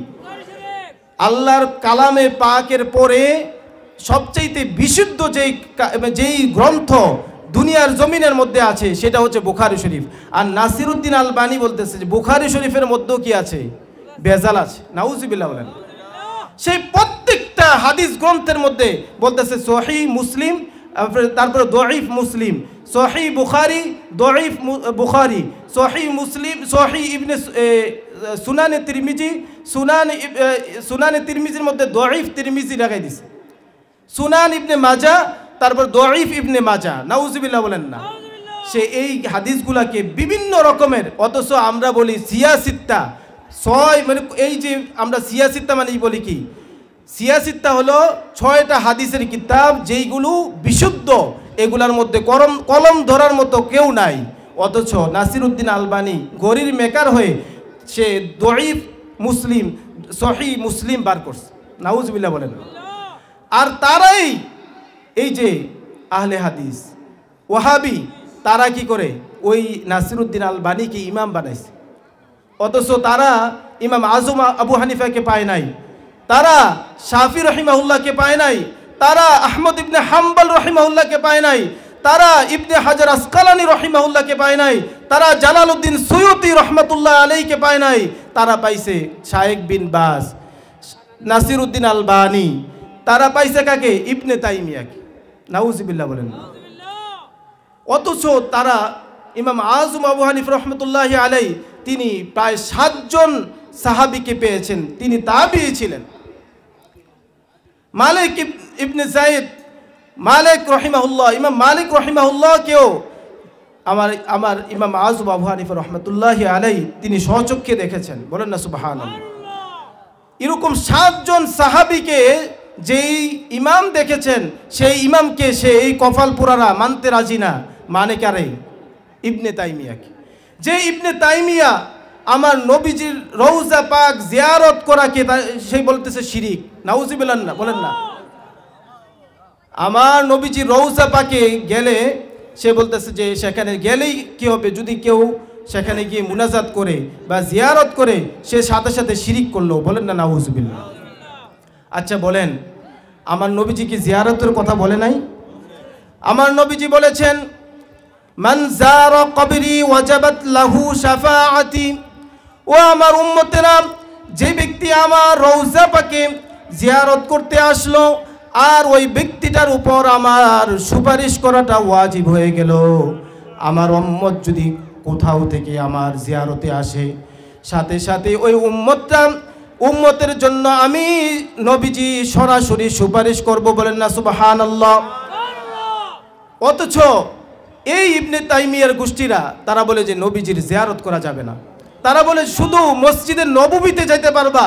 আল্লাহর কালামে পাকের পরে সবচাইতে বিশুদ্ধ যেই গ্রন্থ দুনিয়ার জমিনের মধ্যে আছে সেটা হচ্ছে বুখারী শরীফ। আর নাসিরউদ্দিন আলবানী বলতেছে যে বুখারী শরীফের মধ্যেও কি আছে? বেজাল আছে। নাউজুবিল্লাহ বলেন। সেই প্রত্যেকটা হাদিস গ্রন্থের মধ্যে বলতেছে সহিহ মুসলিম, তারপরে দঈফ মুসলিম, সহিহ বুখারী, দঈফ বুখারী, সহিহ মুসলিম, সহিহ ইবনে সুনানে তিরমিজি, সুনানে তিরমিজির মধ্যে দঈফ তিরমিজি লাগাই দিছে, সুনান ইবনে মাজা, তারপর দঈফ ইবনে মাজা। নাউজুবিল্লাহ বলেন না। সে এই হাদিসগুলাকে বিভিন্ন রকমের, অথচ আমরা বলি সিয়াসিত্তা, মানে এই যে আমরা সিয়াসিত্তা মানে বলি কি? সিয়াসিত্তা হলো 6টা হাদিসের কিতাব যেইগুলো বিশুদ্ধ, এগুলার মধ্যে কলম ধরার মতো কেউ নাই, অথচ নাসিরউদ্দিন আলবানী গরির মেকার হয়ে সে দঈফ মুসলিম সহিহ মুসলিম বার করছে, নাউজুবিল্লাহ বলেন। আর তারাই এই যে আহলে হাদিস ওয়াহাবি, তারা কি করে ওই নাসিরউদ্দিন আলবানীকে ইমাম বানাইছে, অথচ তারা ইমাম আজম আবু হানিফাকে পায় নাই, তারা শাফি রহিমাহুল্লাহকে পায় নাই, তারা আহমদ ইবনে হাম্বল রহিমাহুল্লাহকে পায় নাই, তারা ইবনে হাজার আসকালানি রহিমাহুল্লাহকে পায় নাই, তারা জালালউদ্দিন সুয়ুতি রহমাতুল্লাহ আলাইহিকে পায় নাই, তারা পাইছে শায়েখ বিন বাজ, নাসিরউদ্দিন আলবানী, তারা পাইছে কাকে? ইবনে তাইমিয়াকে, নাউজুবিল্লাহ বলেন। অথচ তারা ইমাম আজম আবু হানিফ রহমতুল্লাহি আলাইহি তিনি প্রায় 7 জন সাহাবীকে পেয়েছেন, তিনি তাবিঈ ছিলেন। মালিক ইবনে যায়েদ মালিক রহিমাহুল্লাহ, ইমাম মালিক রহিমাহুল্লাহকেও আমার ইমাম আজম আবু হানিফ রহমতুল্লাহি আলাইহি তিনি স্বচক্ষে দেখেছেন, বলেন না সুবহানাল্লাহ। এরকম 7 জন সাহাবীকে যেই ইমাম দেখেছেন, সেই ইমামকে সে এই কপালপুরারা মানতে রাজি না, মানে কারে? ইবনে তাইমিয়াকে। যে ইবনে তাইমিয়া আমার নবীজির রওজা পাক জিয়ারত করাকে সেই বলতেছে শিরিক, নাউজুবিল্লাহ না বলেন না। আমার নবীজির রওজা পাকে গেলে সে বলতেছে যে সেখানে গেলেই কি হবে, যদি কেউ সেখানে গিয়ে মুনাজাত করে বা জিয়ারত করে সে সাথে সাথে শিরিক করলো, বলেন না নাউজুবিল্লাহ। আচ্ছা বলেন, আমার নবীজি কি জিয়ারতের কথা বলে নাই? আমার নবীজি বলেছেন মান যারা কবরি ওয়াজাবাত লাহু শাফাআতি। ও আমার উম্মতেরা, যে ব্যক্তি আমার রওজা পাকে জিয়ারত করতে আসলো আর ওই ব্যক্তিটার উপর আমার সুপারিশ করাটা ওয়াজিব হয়ে গেল। আমার উম্মত যদি কোথাও থেকে আমার জিয়ারতে আসে, সাথে সাথে ওই উম্মতের জন্য আমি নবীজি সরাসরি সুপারিশ করব, বলেন না সুবহানাল্লাহ। অথচ এই ইবনে তাইমিয়ার গোষ্ঠীরা তারা বলে যে নবীজির জিয়ারত করা যাবে না, তারা বলে শুধু মসজিদে নববীতে যেতে পারবা,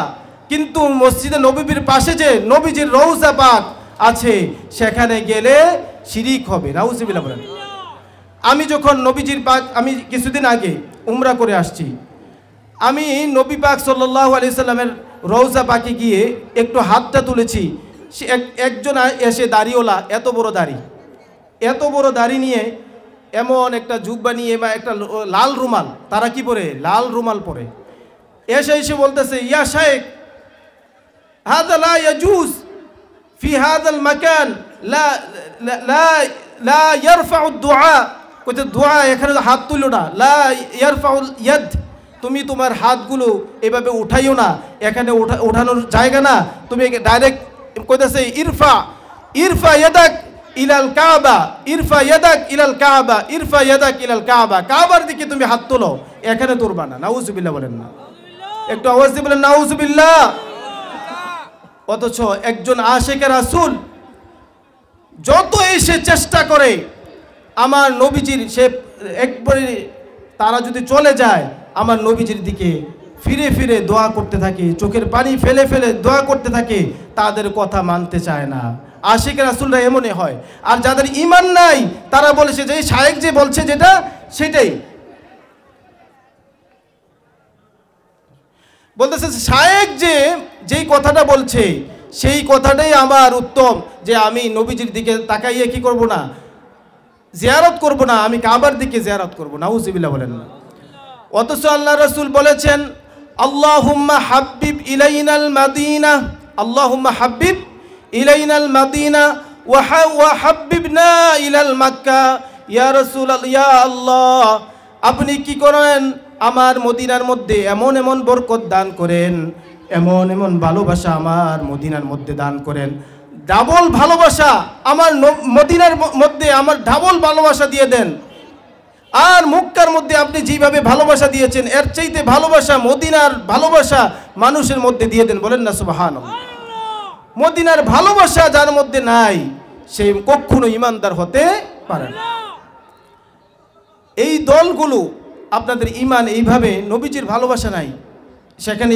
কিন্তু মসজিদে নববীর পাশে যে নবীজির রওজা পাক আছে সেখানে গেলে শিরিক হবে, নাউজুবিল্লাহ বলেন। আমি যখন নবীজির পাক, আমি কিছুদিন আগে উমরা করে আসছি, আমি নবী পাক সাল্লাল্লাহু আলাইহি সাল্লামের রওজা পাকে গিয়ে একটু হাতটা তুলেছি, সে একজন এসে দাড়িওয়ালা, এত বড় দাড়ি নিয়ে এমন একটা জুব্বা নিয়ে বা একটা লাল রুমাল, তারা কি পরে? লাল রুমাল পরে এসে বলতেছে, ইয়া শাইখ হাযা লা ইয়াজুজ ফি হাযাল মাকান লা লা লা ইয়ারফাউ দুআ। কইতে দোয়া এখানে হাত তুলো না, লা ইয়ারফাউল ইয়াদ, তুমি তোমার হাতগুলো এভাবে উঠাইও না, এখানে উঠানোর জায়গা না, তুমি ডাইরেক্ট কইতেছে ইরফা ইয়াদাক ইলাল কাবা, ইরফা ইয়াদাক ইলাল কাবা, ইরফা ইয়াদাক ইলাল কাবা, কাবার দিকে তুমি হাত তোলো, এখানে তুলবা না, নাউজুবিল্লাহ বলেন না, একটু আওয়াজ দিয়ে বলেন নাউজুবিল্লাহ। অথচ একজন আশিকে রাসূল যত এসে চেষ্টা করে আমার নবীজির, সে একবারে তারা যদি চলে যায় আমার নবীজির দিকে ফিরে ফিরে দোয়া করতে থাকে, চোখের পানি ফেলে ফেলে দোয়া করতে থাকে, তাদের কথা মানতে চায় না। আশিক রাসূলরা এমনই হয়। আর যাদের ঈমান নাই তারা বলেছে যে শায়েখ যে বলছে যেটা সেটাই বলতেছে, শায়েখ যেই কথাটা বলছে সেই কথাটাই আমার উত্তম, যে আমি নবীজির দিকে তাকাইয়ে কি করব না, জিয়ারত করব না, আমি কাবার দিকে জিয়ারত করব, নাউজুবিল্লাহ বলেন না। অথচ আল্লাহ রাসূল বলেছেন আল্লাহুম্মা হাব্বিব ইলাইনাল মাদিনা, আল্লাহুম্মা হাব্বিব ইলাইনাল মাদিনা ওয়া হাব্বিবনা ইলাল মক্কা। ইয়া রাসূলুল্লাহ, ইয়া আল্লাহ, আপনি কি করেন আমার মদিনার মধ্যে এমন এমন বরকত দান করেন, এমন এমন ভালোবাসা আমার মদিনার মধ্যে দান করেন, ডাবল ভালোবাসা আমার মদিনার মধ্যে আমার ডাবল ভালোবাসা দিয়ে দেন। আর মক্কার মধ্যে আপনি যেভাবে ভালোবাসা দিয়েছেন এর চাইতে ভালোবাসা, মদিনার ভালোবাসা মানুষের মধ্যে দিয়ে দেন, বলেন না সুবহানাল্লাহ। মদিনার ভালোবাসা যার মধ্যে নাই সে কখনো ইমানদার হতে পারে না। এই দলগুলো আপনাদের ইমান এইভাবে, নবীজির ভালোবাসা নাই, সেখানে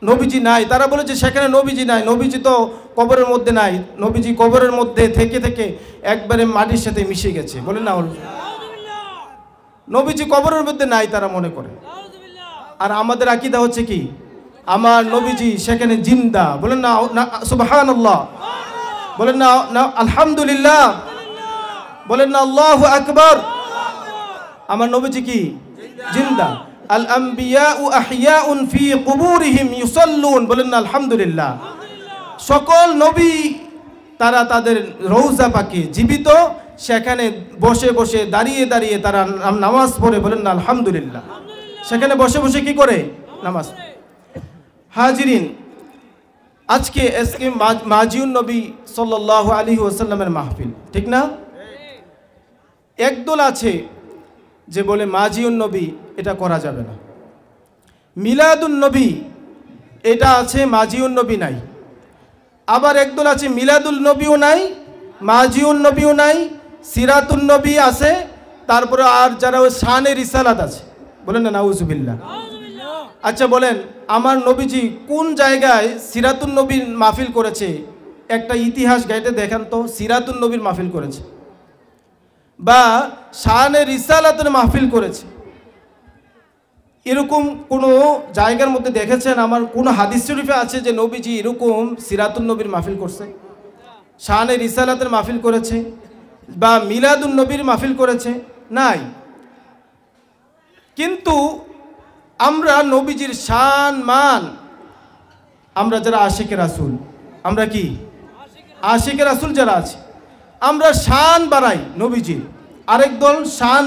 নবীজি নাই, তারা বলেছে সেখানে নবীজি নাই, নবীজি তো কবরের মধ্যে নাই, নবীজি কবরের মধ্যে থেকে থেকে একবারে মাটির সাথে মিশে গেছে, বলেন না। নবীজি কবরের মধ্যে নাই তারা মনে করে। আর আমাদের আকীদা হচ্ছে কি, আমার নবীজি সেখানে জিন্দা। বলেন না সুবহানাল্লাহ, বলেন না আলহামদুলিল্লাহ, বলেন না আল্লাহু আকবার। আমার নবীজি কি জিন্দা। আল আম্বিয়াউ আহইয়াউন ফি কুবুরিহিম ইউসাল্লুন, বলেন না আলহামদুলিল্লাহ। সকল নবী তারা তাদের রওজা পাকে জীবিত, সেখানে বসে বসে দাঁড়িয়ে দাঁড়িয়ে তারা নামাজ পড়ে, বলেন না আলহামদুলিল্লাহ। সেখানে বসে বসে কি করে? নামাজ। হাজিরিন, আজকে মাজিউন নবী সাল্লাল্লাহু আলাইহি ওয়াসাল্লামের মাহফিল, ঠিক না? একদল আছে যে বলে মাজিউন নবী এটা করা যাবে না, মিলাদুন নবী এটা আছে, মাজিউন নবী নাই। আবার একদল আছে মিলাদুল নবীও নাই, মাজিউন নবীও নাই, সিরাতুন নবী আছে, তারপরে আর যারা ওই শানে রিসালাত আছে, বলেন না নাউজুবিল্লাহ। আচ্ছা বলেন, আমার নবীজি কোন জায়গায় সিরাতুন নবীর মাহফিল করেছে? একটা ইতিহাস গাইতে দেখান তো, সিরাতুন নবীর মাহফিল করেছে বা শানে রিসালাতের মাহফিল করেছে, এরকম কোনো জায়গার মধ্যে দেখেছেন? আমার কোনো হাদিস শরীফে আছে যে নবীজি এরকম সিরাতুন নবীর মাহফিল করছে, শানে রিসালাতের মাহফিল করেছে বা মিলাদুন নবীর মাহফিল করেছে? নাই। কিন্তু আমরা নবীজির শান মান, আমরা যারা আশিকে রাসূল, আমরা কি আশিকে রাসূল যারা আছে, আমরা শান বাড়াই নবীজির। আরেক দল শান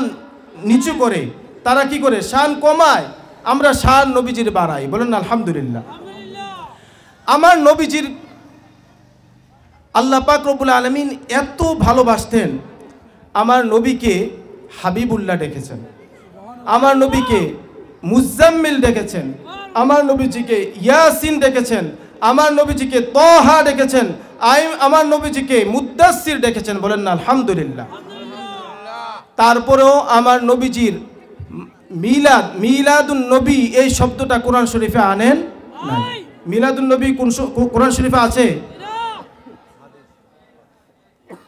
নিচু করে, তারা কি করে? শান কমায়। আমরা শান নবীজির বাড়াই, বলেন না আলহামদুলিল্লাহ। আমার নবীজির আল্লাহ পাক রব্বুল আলামিন এত ভালোবাসতেন, আমার নবীকে হাবিবুল্লাহ ডেকেছেন, আমার নবীকে মুজাম্মিল ডেকেছেন, আমার নবীজিকে ইয়াসিন ডেকেছেন, আমার নবীজিকে তহা ডেকেছেন, আমার নবীজিকে মুদ্দাসসির ডেকেছেন, বলেন না আলহামদুলিল্লাহ। তারপরেও আমার নবীজির মিলাদুন নবী এই শব্দটা কোরআন শরীফে আনেন নাই। মিলাদুন নবী কোরআন শরীফে আছে?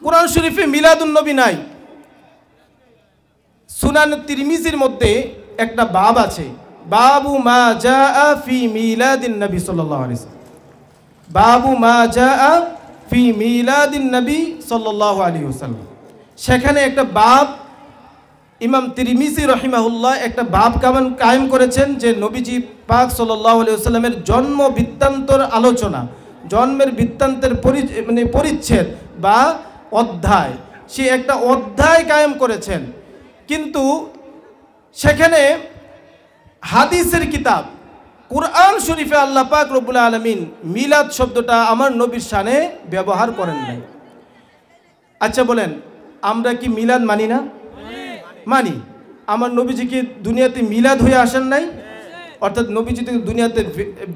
কোরআন শরীফে মিলাদুন নবী নাই। সুনান তিরমিজির মধ্যে একটা বাব আছে, বাবু মা জাআ ফি মিলাদিন নবী সাল্লাল্লাহু আলাইহি ওয়াসাল্লাম, বাবু মা জাআ ফি মিলাদিন নবী সাল্লাল্লাহু আলাইহি ওয়াসাল্লাম। সেখানে একটা বাব ইমাম তিরমিজি রহিমাহুল্লাহ একটা বাব কায়েম করেছেন যে নবীজি পাক সাল্লাল্লাহু আলাইহি ওয়াসাল্লামের জন্ম বৃত্তান্তর আলোচনা, জন্মের বৃত্তান্তের পরিচ্ছেদ বা অধ্যায়, সে একটা অধ্যায় কায়েম করেছেন। কিন্তু সেখানে হাদিসের কিতাব কুরআন শরীফে আল্লাহ পাক রব্বুল আলামিন মিলাদ শব্দটা আমার নবীর শানে ব্যবহার করেন নাই। আচ্ছা বলেন, আমরা কি মিলাদ মানি না? মানি। আমার নবীজি কি দুনিয়াতে মিলাদ হয়ে আসেন নাই? অর্থাৎ নবীজি তো দুনিয়াতে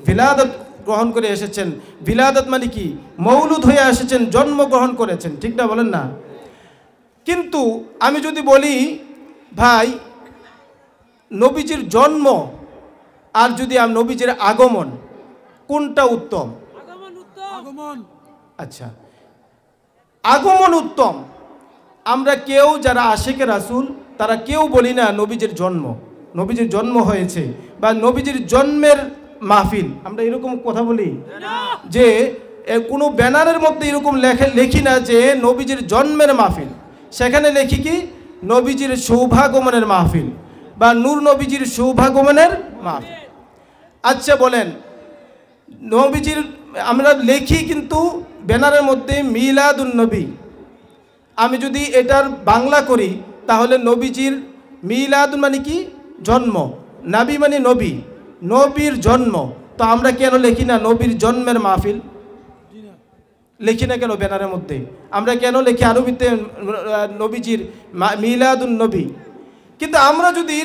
বিলাদত গ্রহণ করে এসেছেন। বিলাদত মানে কি? মৌলুদ হয়ে এসেছেন, জন্মগ্রহণ করেছেন, ঠিক না? বলেন না। কিন্তু আমি যদি বলি ভাই নবীজির জন্ম আর যদি নবীজির আগমন, কোনটা উত্তম? আগমন। আচ্ছা, আগমন উত্তম। আমরা কেউ যারা আশিকে রাসূল তারা কেউ বলি না নবীজির জন্ম, নবীজির জন্ম হয়েছে বা নবীজির জন্মের মাহফিল, আমরা এরকম কথা বলি যে কোনো ব্যানারের মধ্যে এরকম লেখি না যে নবীজির জন্মের মাহফিল, সেখানে লেখি কি নবীজির সৌভাগমনের মাহফিল বা নূর নবীজির সৌভাগমনের মাহফিল। আচ্ছা বলেন, নবীজির আমরা লেখি কিন্তু ব্যানারের মধ্যে মিলাদুন নবী, আমি যদি এটার বাংলা করি তাহলে নবীজির মিলাদুন মানে কি? জন্ম, নবী মানে নবী, নবীর জন্ম। তো আমরা কেন লিখি না নবীর জন্মের মাহফিল? লিখি না কেন ব্যানারের মধ্যে? আমরা কেন লিখি আরবিতে নবীজির মিলাদুন নবী? কিন্তু আমরা যদি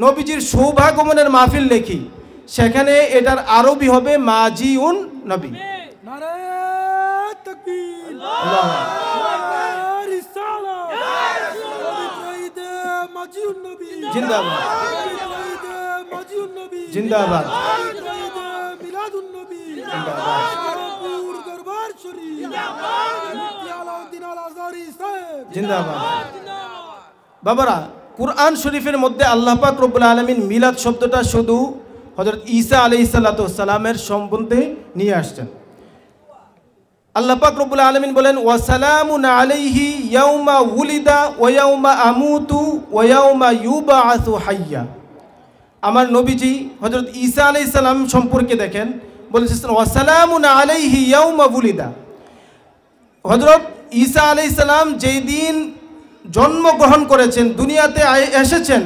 নবীজির সৌভাগমনের মাহফিল লিখি সেখানে এটার আরবি হবে মাজিউন নবী। জিন্দাবাদ, জিন্দাবাদ, জিন্দাবাদ। বাবারা কুরআন শরীফের মধ্যে আল্লাহ পাক রব্বুল আলামিন মিলাদ শব্দটা শুধু হযরত ঈসা আলাইহিস সালাতু ওয়াস সালামের সম্বন্ধে নিয়ে আসছেন। আল্লাহ পাক রব্বুল আলামিন বলেন ওয়া সালামুন আলাইহি ইয়াউমা উলিদা ওয়া ইয়াউমা আমুতু ওয়া ইয়াউমা ইউবআসু হাইয়া। আমার নবীজি হযরত ঈসা আলাইহিস সালাম সম্পর্কে দেখেন, বলেছেন ওয়া সালামুন আলাইহি ইয়াউমা উলিদা। হযরত ঈসা আলাইহিস সালাম যেই দিন জন্মগ্রহণ করেছেন, দুনিয়াতে এসেছেন,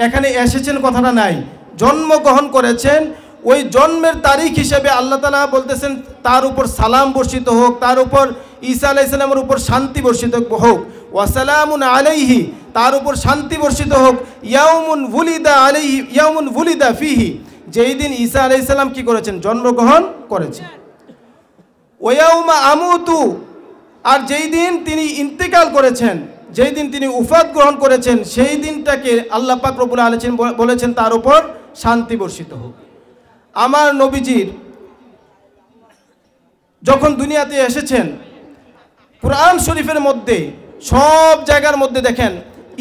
এখানে এসেছেন কথাটা নাই, জন্মগ্রহণ করেছেন, ওই জন্মের তারিখ হিসেবে আল্লাহ তাআলা বলতেছেন তার উপর সালাম বর্ষিত হোক, তার উপর ঈসা আলাইহিস সালামের উপর শান্তি বর্ষিত হোক। ওয়া সালামুন আলাইহি, তার উপর শান্তি বর্ষিত হোক। ইয়াউমুন উলিদা আলাইহি ইয়াউমুন উলিদা ফিহি, যেই দিন ঈসা আলাইহিস সালাম কি করেছেন, জন্মগ্রহণ করেছেন। ওয়া ইয়াউমা আমুতু, আর যেই দিন তিনি ইন্তেকাল করেছেন, যেই দিন তিনি উফাত গ্রহণ করেছেন, সেই দিনটাকে আল্লাহ পাক রব্বুল আলামিন বলেছেন তার উপর শান্তি বর্ষিত হোক। আমার নবীজির যখন দুনিয়াতে এসেছেন, কুরআন শরীফের মধ্যে সব জায়গার মধ্যে দেখেন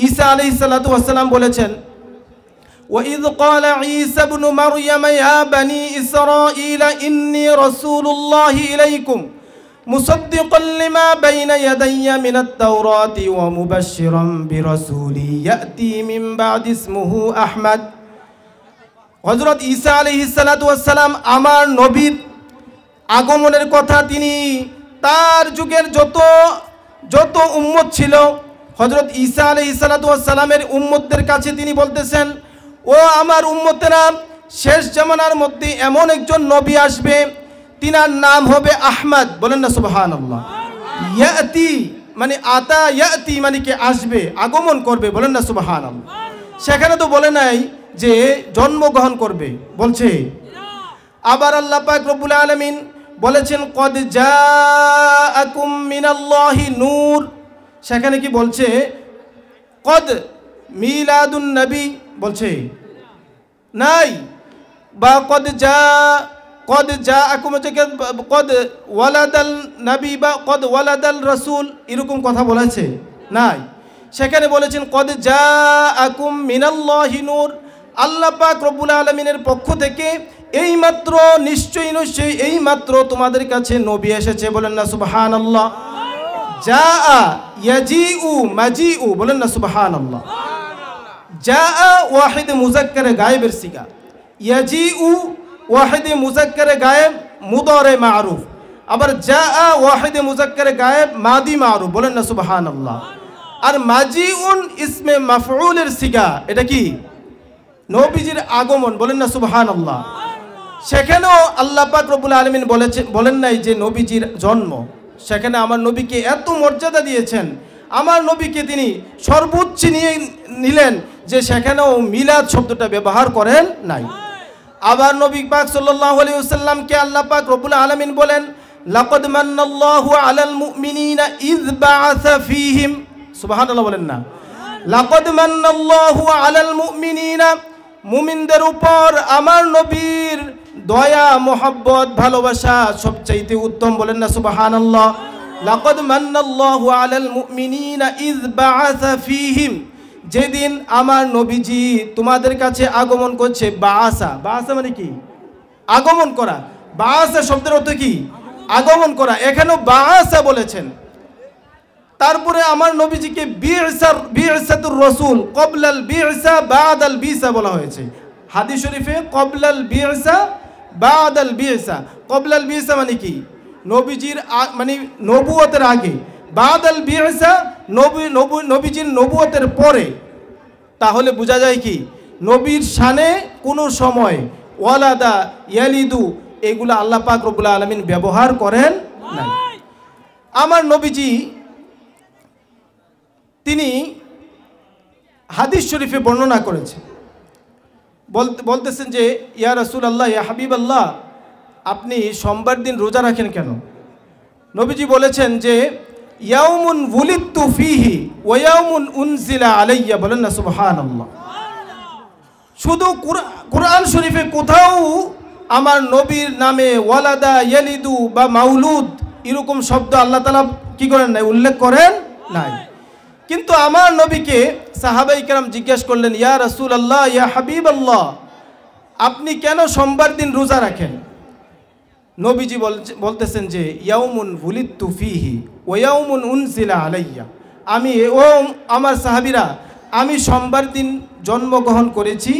ঈসা আলাইহিস সালাতু ওয়াস সালাম বলেছেন وَإِذْ قَالَ عِيسَى ابْنُ مَرْيَمَ يَا بَنِي إِسْرَائِيلَ إِنِّي رَسُولُ اللَّهِ إِلَيْكُمْ مُصَدِّقًا لِمَا بَيْنَ يَدَيَّ مِنَ التَّوْرَاةِ وَمُبَشِّرًا بِرَسُولٍ يَأْتِي مِنْ بَعْدِ اسْمُهُ أَحْمَدُ। হযরত ঈসা আলাইহিস সালাতু ওয়াস সালাম আমার নবীর আগমনের কথা তিনি তার যুগের যত উম্মত ছিল, হযরত ঈসা আলাইহিস সালাতু ওয়াস সালামের উম্মতদের কাছে তিনি বলতেছেন, ও আমার উম্মতেরা, শেষ জামানার মধ্যে এমন একজন নবী আসবে, তিনার নাম হবে আহমদ। বলেন না সুবহানাল্লাহ। ইয়াতি মানে আতা, ইয়াতি মানে কে আসবে, আগমন করবে। বলেন না সুবহানাল্লাহ। সেখানে তো বলে নাই যে জন্মগ্রহণ করবে, বলছে। আবার আল্লাহ পাক রব্বুল আলামিন বলেছেন কদ জাআকুম মিনাল্লাহি নূর, সেখানে কি বলছে কদ মিলাদুন নবী বলছে নাই, বা কদ জাআকুম কদ ওয়ালাদাল নবী বা কদ ওয়ালাদাল রাসূল এরকম কথা বলেছে নাই। সেখানে বলেছেন কদ জাআকুম মিনাল্লাহি নূর, আল্লাহ পাক রব্বুল আলামিনের পক্ষ থেকে এইমাত্র নিশ্চয়ই এইমাত্র তোমাদের কাছে নবী এসেছে। বলেন না সুবহানাল্লাহ। জাআ ইয়াজিউ মাজিউ, বলেন না সুবহানাল্লাহ। জাআ ওয়াহিদ মুযাক্কারে গায়েবের সিগা, ইয়াজিউ ওয়াহিদ মুযাক্কারে গায়েব মুদারে মারুফ, আবার জাআ ওয়াহিদ মুযাক্কারে গায়েব মাদি মারুফ। বলেন না সুবহানাল্লাহ। আর মাজিউন ইসমে মাফউলের সিগা, এটা কি নবীজির আগমন। বলেন না সুবহানাল্লাহ। সেখানেও আল্লাহ পাক রব্বুল আলামিন বলেন নাই যে নবীজির জন্ম, সেখানে আমার নবীকে এত মর্যাদা দিয়েছেন, আমার নবীকে তিনি সর্বোচ্চ নিলেন যে সেখানেও মিলাদ শব্দটা ব্যবহার করেন নাই। আবার নবী পাক সাল্লাল্লাহু আলাইহি ওয়াসাল্লামকে আল্লাহ পাক রব্বুল আলামিন বলেন লাকাদ মান্নাল্লাহু আলাল মুমিনিনা ইয বাআসা ফীহিম, সুবহানাল্লাহ বলেন না। লাকাদ মান্নাল্লাহু আলাল মুমিনিনা, মুমিনদের উপর আমার নবীর দয়া মোহাব্বত ভালোবাসা সবচাইতে উত্তম। বলেন না সুবহানাল্লাহ। লাকাদ মান্নাল্লাহু আলাল মুমিনিনা ইয বাআসা ফীহিম, যেদিন আমার নবীজি তোমাদের কাছে আগমন করছে। বাআসা, বাআসা মানে কি আগমন করা, বাআসা শব্দের অর্থ কি আগমন করা, এখানেও বাআসা বলেছেন। তারপরে আমার নবীজিকে বি'সাতুর রাসূল ক্বাবলাল বি'সা বা'দাল বি'সা বলা হয়েছে হাদিস শরীফে। ক্বাবলাল বি'সা বা'দাল বি'সা, ক্বাবলাল বি'সা মানে কি নবীজির মানে নবুয়তের আগে, বা'দাল বি'সা নবীজির নবুয়তের পরে। তাহলে বোঝা যায় কি নবীর শানে কোনো সময় ওয়ালাদা ইয়ালিদু এগুলো আল্লাহ পাক রব্বুল আলামিন ব্যবহার করেন নাই। আমার নবীজি তিনি হাদিস শরীফে বর্ণনা করেছেন, বলতেছেন যে ইয়া রাসূলুল্লাহ, ইয়া হাবিবাল্লাহ, আপনি সোমবার দিন রোজা রাখেন কেন? নবীজি বলেছেন যে ইয়াউমুন উলিদতু ফীহি ওয়া ইয়াউমুন উনজিলা আলাইয়া। বলেন না সুবহানাল্লাহ। শুধু কুরআন শরীফে কোথাও আমার নবীর নামে ওয়ালাদা ইয়ালিদু বা মাউলুদ এরকম শব্দ আল্লাহ তাআলা কি করেন নাই, উল্লেখ করেন নাই। কিন্তু আমার নবীকে সাহাবাই কেরাম জিজ্ঞেস করলেন, ইয়া রাসূলুল্লাহ, ইয়া হাবিবাল্লাহ, আপনি কেন সোমবার দিন রোজা রাখেন? নবীজি বলতেছেন যে ইয়াউমুন বুলিদতু ফীহি ওয়া ইয়াউমুন উনজিলা আলাইয়া, আমি আমার সাহাবীরা, আমি সোমবার দিন জন্মগ্রহণ করেছি,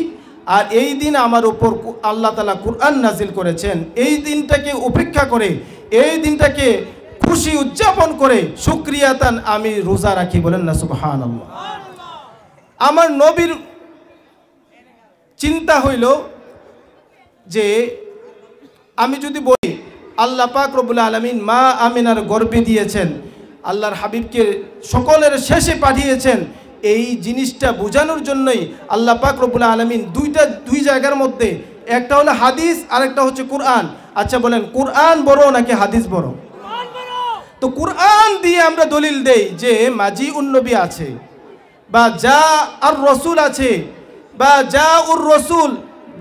আর এই দিন আমার উপর আল্লাহ তাআলা কুরআন নাজিল করেছেন। এই দিনটাকে উপেক্ষা করে, এই দিনটাকে খুশি উদযাপন করে শুকরিয়াতান আমি রোজা রাখি। বলেন না সুবহানাল্লাহ। আমার নবীর চিন্তা হইল যে আমি যদি বলি আল্লাহ পাক রব্বুল আলামিন মা আমিনার গর্ভে দিয়েছেন, আল্লাহর হাবিবকে সকলের শেষে পাঠিয়েছেন, এই জিনিসটা বোঝানোর জন্যই আল্লাহ পাক রব্বুল আলামিন দুই জায়গার মধ্যে, একটা হলো হাদিস আর একটা হচ্ছে কুরআন। আচ্ছা বলেন, কুরআন বড় নাকি হাদিস বড়? তো কুরআন দিয়ে আমরা দলিল দেই যে মাজিউন নবী আছে, বা যা আর রসুল আছে, বা যা উর রসুল,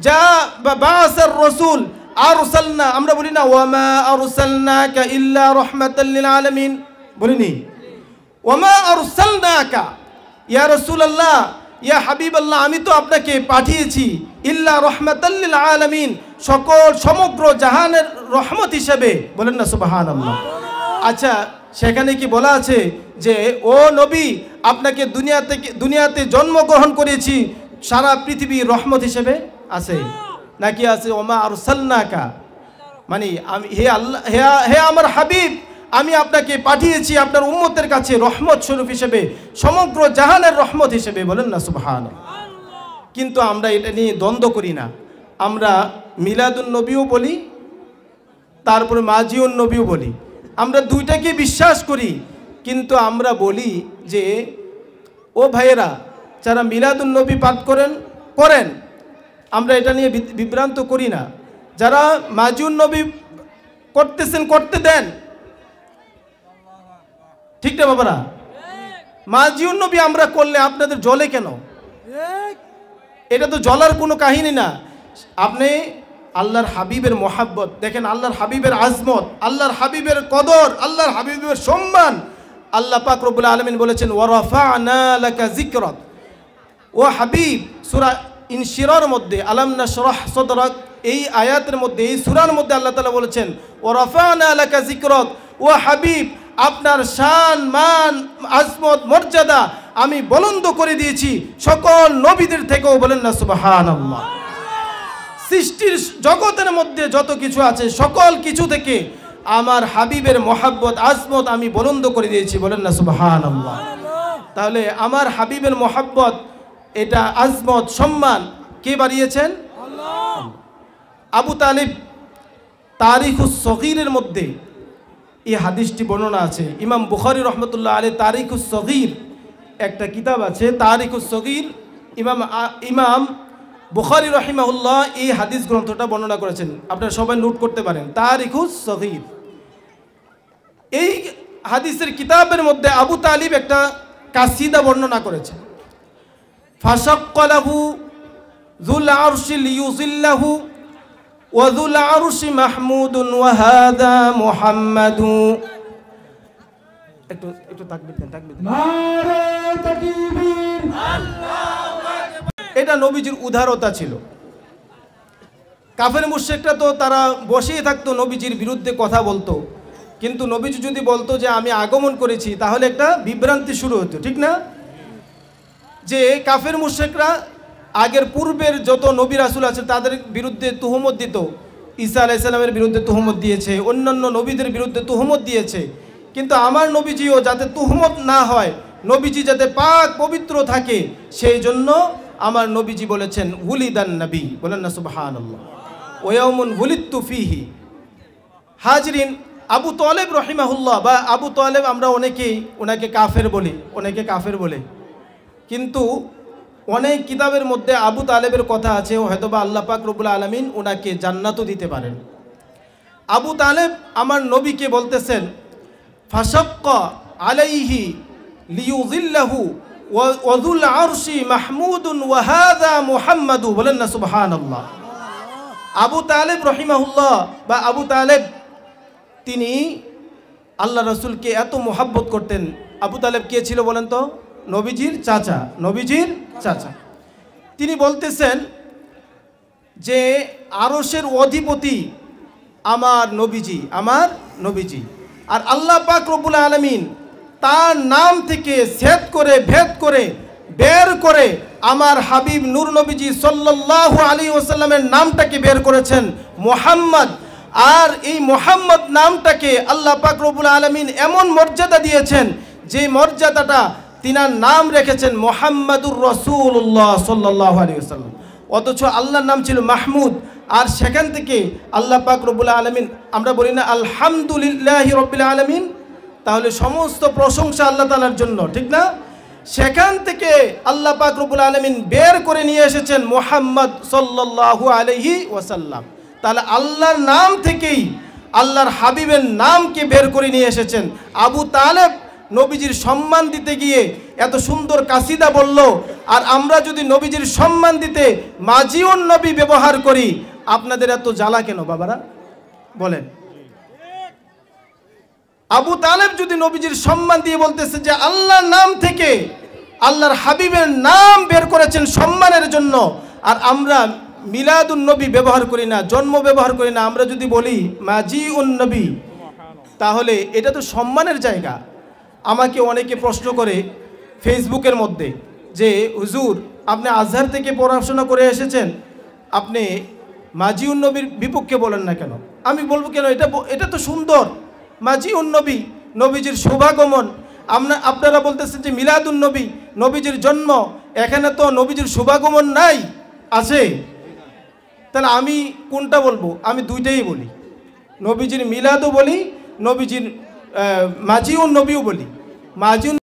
যা বা বাসার রসুল, আরসালনা, আমরা বলি না ওয়ামা আরসালনাকা ইল্লা রাহমাতাল লিল আলামিন, বলিনি ওয়ামা আরসালনাকা ইয়া রাসূলুল্লাহ, ইয়া হাবিবাল্লাহ, আমি তো আপনাকে পাঠিয়েছি ইল্লা রাহমাতাল লিল আলামিন, সমগ্র জাহানের রহমত হিসেবে। বলেন না সুবহানাল্লাহ। আচ্ছা, সেখানে কি বলা আছে যে ও নবী, আপনাকে দুনিয়াতে জন্মগ্রহণ করেছি সারা পৃথিবীর রহমত হিসেবে? আছে নাকি আছে ওমা আরসালনাকা, মানে আমি হে আল্লাহ, হে আমার হাবিব, আমি আপনাকে পাঠিয়েছি আপনার উম্মতের কাছে রহমত স্বরূপ হিসেবে, সমগ্র জাহানের রহমত হিসেবে। বলেন না সুবহানাল্লাহ। কিন্তু আমরা এটা নিয়ে দ্বন্দ্ব করি না, আমরা মিলাদুন নবীও বলি, তারপরে মাজিউন নবীও বলি, আমরা দুইটাকে বিশ্বাস করি। কিন্তু আমরা বলি যে ও ভাইয়েরা, যারা মিলাদুন নবী পাঠ করেন, আমরা এটা নিয়ে বিভ্রান্ত করি না। যারা মাজিউন নবী করতেছেন, করতে দেন, ঠিক না বাবারা? মাজিউন নবী আমরা করলে আপনাদের জ্বলে কেন? এটা তো জ্বলার কোনো কাহিনী না। আপনি আল্লাহর হাবিবের মোহাব্বত দেখেন, আল্লাহর হাবিবের আজমত, আল্লাহর হাবিবের কদর, আল্লাহর হাবিবের সম্মান। আল্লাহ পাক রব্বুল আলামিন বলেছেন ওয়া রাফা'না লাকা যিকরাক। ও হাবিব, সূরা ইনশিরার মধ্যে আলাম নাশরাহ সাদরাক, এই আয়াতের মধ্যে, এই সূরার মধ্যে আল্লাহ তাআলা বলেছেন ওয়া রাফা'না লাকা যিকরাক। ও হাবিব, আপনার শান, মান, আজমত, মর্যাদা আমি বুলন্দ করে দিয়েছি সকল নবীদের থেকেও। বলেন না সুবহানাল্লাহ। সৃষ্টির জগতের মধ্যে যত কিছু আছে সকল কিছু থেকে আমার হাবিবের মোহাব্বত, আজমত আমি বুলন্দ করে দিয়েছি। বলেন না সুবহানাল্লাহ। তাহলে আমার হাবিবের মোহাব্বত, এটা আজমত, সম্মান কে বাড়িয়েছেন? আল্লাহ। আবু তালিব তারিখুস সগীরের মধ্যে এই হাদিসটি বর্ণনা আছে। ইমাম বুখারী রহমতুল্লাহ আলাইহি তারিখুস সগীর একটা কিতাব আছে, তারিখুস সগীর। ইমাম বুখারী রাহিমাহুল্লাহ এই হাদিস গ্রন্থটা বর্ণনা করেছেন, আপনারা সবাই নোট করতে পারেন, তারিখুস সগীর। এই হাদিসের কিতাবের মধ্যে আবু তালিব একটা কাসিদা বর্ণনা করেছেন। ফাশাক্কালাহু যুল আরশি লিয়ুযিল্লাহু ওয়া যুল আরশি মাহমুদুন ওয়া হাযা মুহাম্মাদু। একটু তাকবীর দেন, তাকবীর দেন। নারে তাকবীর, আল্লাহু আকবার। এটা নবীজির উদারতা ছিল। কাফের মুশরিকরা তো তারা বসেই থাকতো, নবীজির বিরুদ্ধে কথা বলতো। কিন্তু নবীজি যদি বলতো যে আমি আগমন করেছি, তাহলে একটা বিভ্রান্তি শুরু হতো, ঠিক না? যে কাফের মুশরিকরা আগের পূর্বের যত নবী রাসূল আছে তাদের বিরুদ্ধে তুহমত দিত। ঈসা আলাইহিস সালামের বিরুদ্ধে তুহমত দিয়েছে, অন্যান্য নবীদের বিরুদ্ধে তুহমত দিয়েছে। কিন্তু আমার নবীজিও যাতে তুহমত না হয়, নবীজি যাতে পাক পবিত্র থাকে, সেই জন্য আমার নবীজি বলেছেন উলিদান নবী। বলেন না সুবহানাল্লাহ। ওয়া ইয়াউমুন উলিদতু ফীহি। হাজরিন, আবু তালেব রহিমাহুল্লাহ, বা আবু তালেব আমরা অনেকেই ওনাকে কাফের বলে, কিন্তু অনেক কিতাবের মধ্যে আবু তালেবের কথা আছে, হয়তোবা আল্লাহ পাক রব্বুল আলামিন ওনাকে জান্নাতও দিতে পারেন। আবু তালেব আমার নবীকে বলতেছেন ফাশাক্কা আলাইহি লিয়ুযিল্লাহু ওয়া যুল আরশি মাহমুদুন ওয়া হাযা মুহাম্মাদু। বলেন না সুবহানাল্লাহ। আবু তালেব রহিমাহুল্লাহ বা আবু তালেব, তিনি আল্লাহ রসুলকে এত মোহাব্বত করতেন। আবু তালেব কে ছিল বলেন তো? নবীজির চাচা, নবীজির চাচা। তিনি বলতেছেন যে আরশের অধিপতি আমার নবীজি, আমার নবীজি। আর আল্লাহ পাক রব্বুল আলামিন তার নাম থেকে ছেদ করে ভেদ করে বের করে আমার হাবিব নূর নবীজি সাল্লাল্লাহু আলাইহি ওয়াসাল্লামের নামটাকে বের করেছেন মুহাম্মদ। আর এই মুহাম্মদ নামটাকে আল্লাহ পাক রব্বুল আলামিন এমন মর্যাদা দিয়েছেন যে মর্যাদাটা তিনার নাম রেখেছেন মুহাম্মাদুর রাসূলুল্লাহ সাল্লাল্লাহু আলাইহি ওয়াসাল্লাম। অথচ আল্লাহর নাম ছিল মাহমুদ। আর সেখান থেকে আল্লাহ পাক রব্বুল আলামিন, আমরা বলি না আলহামদুলিল্লাহি রাব্বিল আলামিন, তাহলে সমস্ত প্রশংসা আল্লাহ তাআলার জন্য, ঠিক না? সেখান থেকে আল্লাহ পাক রব্বুল আলামিন বের করে নিয়ে এসেছেন মুহাম্মদ সাল্লাল্লাহু আলাইহি ওয়াসাল্লাম। তাহলে আল্লাহর নাম থেকেই আল্লাহর হাবিবের নামকে বের করে নিয়ে এসেছেন। আবু তালেব নবীজির সম্মান দিতে গিয়ে এত সুন্দর কাসিদা বলল, আর আমরা যদি নবীজির সম্মান দিতে মাজিউন নবী ব্যবহার করি, আপনাদের এত জ্বালা কেন বাবারা বলেন? আবু তালেব যদি নবীজির সম্মান দিয়ে বলতেছে যে আল্লাহর নাম থেকে আল্লাহর হাবিবের নাম বের করেছেন সম্মানের জন্য, আর আমরা মিলাদুন নবী ব্যবহার করি না, জন্ম ব্যবহার করি না, আমরা যদি বলি মাজিউন নবী, তাহলে এটা তো সম্মানের জায়গা। আমাকে অনেকে প্রশ্ন করে ফেসবুকের মধ্যে যে হুজুর, আপনি আজহার থেকে পড়াশোনা করে এসেছেন, আপনি মাজিউন নবীর বিপক্ষে বলেন না কেন? আমি বলবো কেন, এটা তো সুন্দর, মাজিউন নবী, নবীজির শুভাগমন। আপনারা বলতেছেন যে মিলাদুন নবী, নবীজির জন্ম, এখানে তো নবীজির শুভাগমন নাই, আছে। তাহলে আমি কোনটা বলবো? আমি দুইটাই বলি, নবীজির মিলাদও বলি, নবীজির মাজিউন নবীও বলি। মাজিউন